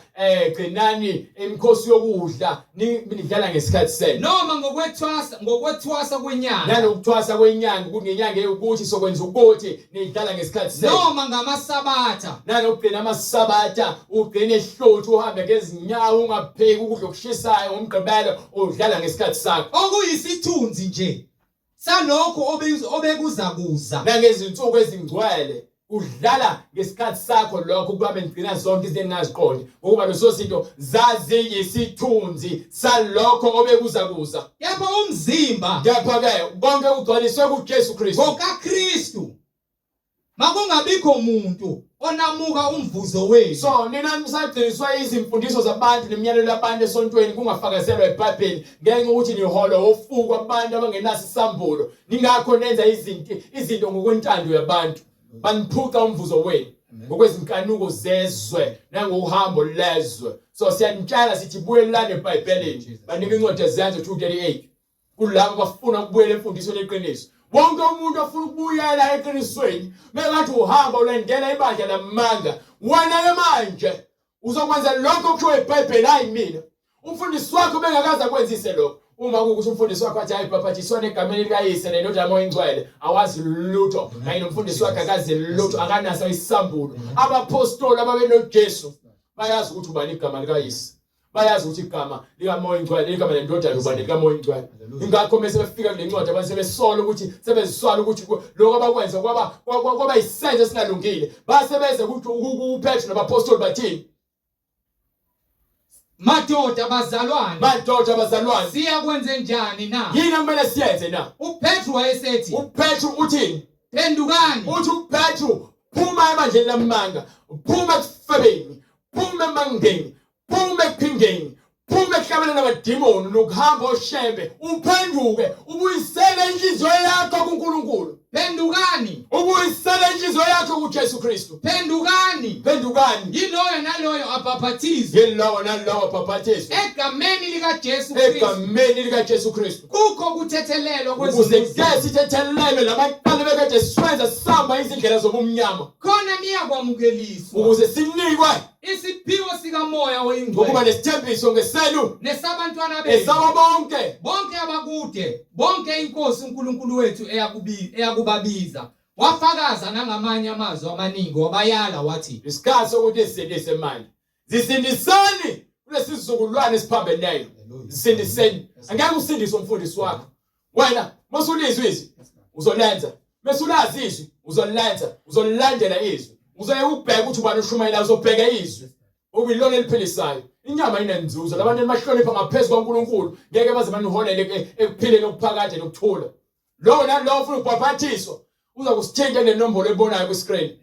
gcinani imikhosi yokudla, nidlala ngesikhathi senu. noma ngokwethwasa kwenyanga Nanokuthwasa kwenyanga kungenyanga ukuthi sokwenza ukuthi nidlala ngesikhathi senu. noma ngamasabatha Nanokugcina amasabatha ugcine ehlothi uhambe ngezinyawo ungapheki ukudla okushisayo ngomgqibelo udlala ngesikhathi sakho. okuyisithunzi nje salokho obekuzakuza Nangezinsuku ezingcwele udlala ngesikhathi sakho lokho kuba ngigcina zonke izinto engaziqondi ngokuba leso sinto zaziyisithunzi salokho obekuzakuza. yabo umzimba Kepha ke konke ugcwaliswe kuJesu Kristu. ngokaKristu makungabikho umuntu onamuka umvuzo wethu So nina nisagciniswa izimfundiso zabantu nemiyalelo yabantu esontweni kungafakazelwa eBhayibhelini ngenxa ukuthi niholo wofuku abantu abangenaso isambulo ningakho nenza izinto ngokwentando yabantu baniphuca umvuzo wenu ngokwezinkanuko zezwe nangohambo lezwe. So siyanitshela sithi buyelani eBhayibhelini banika incwadi ezenzo 2:38 kulabo bafuna ukubuyela emfundisweni yeqiniso. Wonke umuntu ofuna ukubuyela eqinisweni mekathi uhamba ulandela ibandla lamanga wena ke manje uzokwenza lokho okusho eBhayibheli hayi mina. Umfundisi wakho bengakaza kwenzise lokho. Uma kuthi umfundisi wakho athi ayibhaphathiswana egameni likaYise nendodana moya ingcwele awazi lutho kanye nomfundisi wakhe akazi lutho akanaso isambulo. Abapostoli ababenoJesu bayazi ukuthi ubani igama likaYise. Bayazi ukuthi igama likamoya ingcwele igama lendodana ubani likamoya ingcwele. Ingakho mase befika kule ncwadi abantu sebesola ukuthi sebeziswala ukuthi lokho abakwenza kwaba isenzo esingalungile. Basebeze ukuthi uPetru nabapostoli bathini. madoda bazalwane Madoda abazalwane siyakwenze njani na yini kumele siyenze na? uPetru wayesethi uPetru uthini? phendukani Uthi uPetru phuma emandleni lamanga, phuma ekufebeni, phuma emangeni, phuma ekuphingeni, phuma ekuhlabeleni namadimoni nokuhamba oshembe uphenduke ubuyisele inhliziyo yakho kuNkulunkulu. phendukani Ubuyisele inhliziyo yakho kuJesu Kristu. phendukani Phendukani yiloyo naloyo abhaphathizwe yilawo nalawo abhaphathiswe egameni likaJesu Kristu egameni likaJesu Kristu. kukho kuthethelelwa Ukuze kwezomuzi ke sithethelelwe lamaqala bekade siwenza sihamba izindlela zobumnyama khona niyakwamukeliswa ukuze sinikwe isiphiwo sikamoya ngokuba oyingcwele nesithembiso ngesenu nesabantwana bethu esabo bonke. bonke abakude bonke inkosi uNkulunkulu wethu eyakubabiza wafakaza nangamanye amazwi amaningi wabayala wathi Isikhathi sokuthi sisindise manje. Zisindisani kulesi sizukulwane esiphambeneyo. Zisindiseni. Angeke usindise umfundisi wakho. Wena masulizwe izwi uzolenza. Mesulazi izwi uzolenza. Uzolandela izwi. Uzoye ubheke ukuthi ubani ushumayela uzobheka izwi. Okuyilona eliphilisayo. Inyama inenzuzo. Labantu emahlonipha ngaphezulu kaNkulunkulu ngeke baze baniholele ekuphileni okuphakade nokuthula. Lo nalo ufuna ukubhaphathiswa uza kusithinta nenombolo ebonayo ku screen.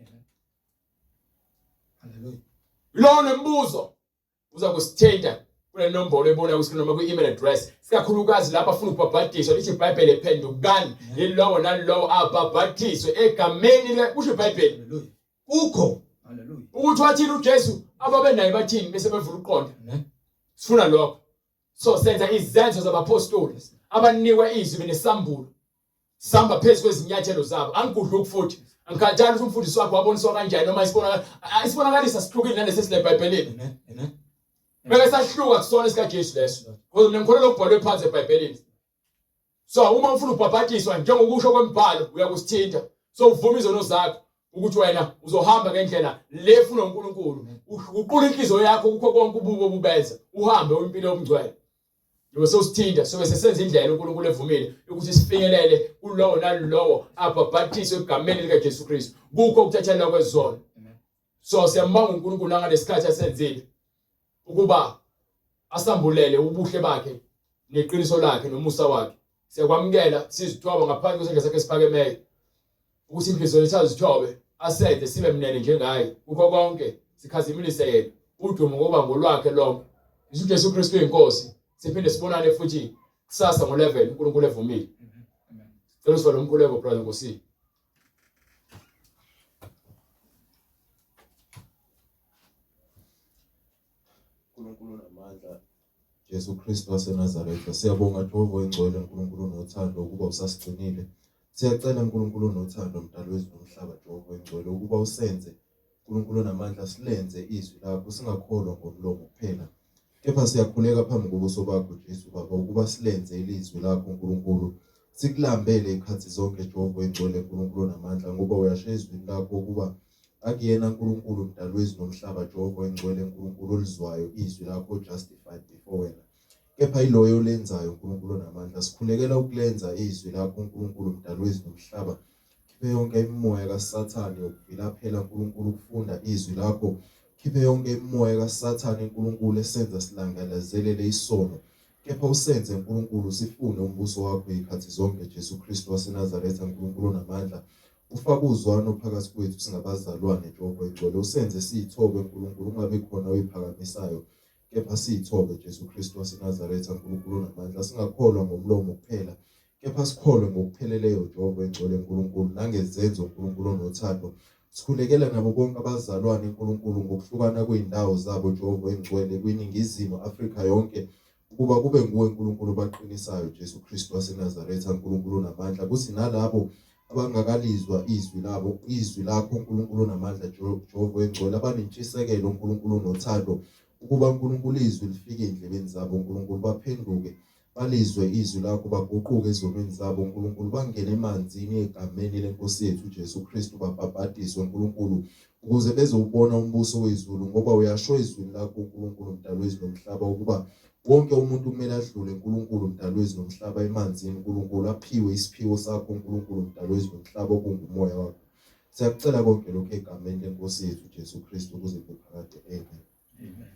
haleluya Lo nembuzo uza kusithinta kule nombolo ebonayo ku screen noma ku email address. Sikakhulukazi lapha afuna ukubhaphathiswa lithi iBhayibheli ephendukani yilowo nalowo abhaphathiswe egameni kusho iBhayibheli. haleluya kukho haleluya Ukuthi wathini uJesu ababe naye bathini bese bevula uqondo. Sifuna lokho. So senza izenzo zabapostoli abanikwe izwi benesambulo. Samba phezu kwezinyathelo zabo. Angikudla ukufuthi. Angikhathali ukuthi umfundisi wakho waboniswa kanjani noma isibonakalisa sihlukile nalesi sileBhayibhelini. Beke sahluka kusona sikaJesu leso. Ngoba mina ngikholelwa ukubhalwe phansi eBhayibhelini. So uma ufuna ukubhaphathiswa njengokusho kwemibhalo uyakusithinta. So uvuma izono zakho ukuthi wena uzohamba ngendlela lefuna uNkulunkulu. Uqula inhliziyo yakho kukho konke ububo obubenza. Uhambe impilo yomngcwele. Lo sosithinta sobe sesenza indlela uNkulunkulu evumile ukuthi sifinyelele kulowo nalowo abhaphathiswe egameni likaJesu Kristu. Kukho ukuthethelwa kwezono. So siyambanga uNkulunkulu ngalesi asenzile ukuba asambulele ubuhle bakhe neqiniso lakhe nomusa wakhe. Siyakwamukela sizithoba ngaphansi kwesandla sakhe esiphakemeyo ukuthi inhliziyo yethu azithobe asede sibe mnene njengaye kukho konke sikhazimilise yena udumo ngoba ngolwakhe lonke uJesu Kristu inkosi. Siphinde sibonane futhi kusasa ngo11 uNkulunkulu evumile. Amen. Cela usivale umkhuleko brother Nkosi. uNkulunkulu namandla, Jesu Kristu waseNazaretha. Siyabonga Jehova engcwele, uNkulunkulu nothando ukuba usasigcinile. Siyacela uNkulunkulu nothando mdali wezulu nomhlaba Jehova engcwele ukuba usenze uNkulunkulu namandla silenze izwi lakho singakholwa ngomlomo kuphela. Kepha siyakhuleka phambi kobuso bakho Jesu Baba ukuba silenze ilizwi lakho uNkulunkulu. Sikulambele ikhathi zonke Jehova engcwele, uNkulunkulu namandla, ngoba uyasho ezwini lakho ukuba akuyena uNkulunkulu mdali wezulu nomhlaba Jehova engcwele, uNkulunkulu olizwayo izwi lakho justified before wena. Kepha iloyo lenzayo uNkulunkulu namandla, sikhulekela ukulenza izwi lakho uNkulunkulu mdali wezulu nomhlaba. Khiphe yonke imimoya kaSathane yokuvilaphela uNkulunkulu ukufunda izwi lakho. Khiphe yonke imimoya kaSathane uNkulunkulu esenza silangalazelele isono. Kepha usenze uNkulunkulu sifune umbuso wakho ikhathi zonke Jesu Kristu waseNazaretha uNkulunkulu namandla. Ufake uzwano phakathi kwethu singabazalwane Jehova engcwele. Usenze siyithobe uNkulunkulu, ungabi khona oyiphakamisayo. Kepha siyithobe Jesu Kristu waseNazaretha uNkulunkulu namandla. Singakholwa ngomlomo kuphela, kepha sikholwe ngokupheleleyo Jehova engcwele uNkulunkulu, nangezenzo uNkulunkulu onothando. Sikhulekela nabo bonke abazalwane uNkulunkulu ngokuhlukana kweindawo zabo Jehova engcwele kwiningizimu Afrika yonke, ukuba kube nguwe uNkulunkulu baqinisayo Jesu Kristu waseNazaretha uNkulunkulu namandla. Kuthi nalabo abangakalizwa izwi lakho uNkulunkulu namandla Jehova engcwele, abanentshisekelo uNkulunkulu nothando, ukuba uNkulunkulu izwi lifike endlebeni zabo uNkulunkulu, baphenduke balizwe izwi lakho, baguquke ezonweni zabo uNkulunkulu, bangene emanzini egameni leNkosi yethu Jesu Kristu, babhabhadiswe uNkulunkulu, ukuze bezowubona umbuso wezulu. Ngoba uyasho izwini lakho uNkulunkulu mdali wezulu nomhlaba ukuba wonke umuntu kumele adlule uNkulunkulu mdali wezulu nomhlaba emanzini uNkulunkulu, aphiwe isiphiwo sakho uNkulunkulu mdali wezulu nomhlaba okungumoya wakho. Siyakucela konke lokho egameni leNkosi yethu Jesu Kristu kuze kube phakade. Amen. Amen.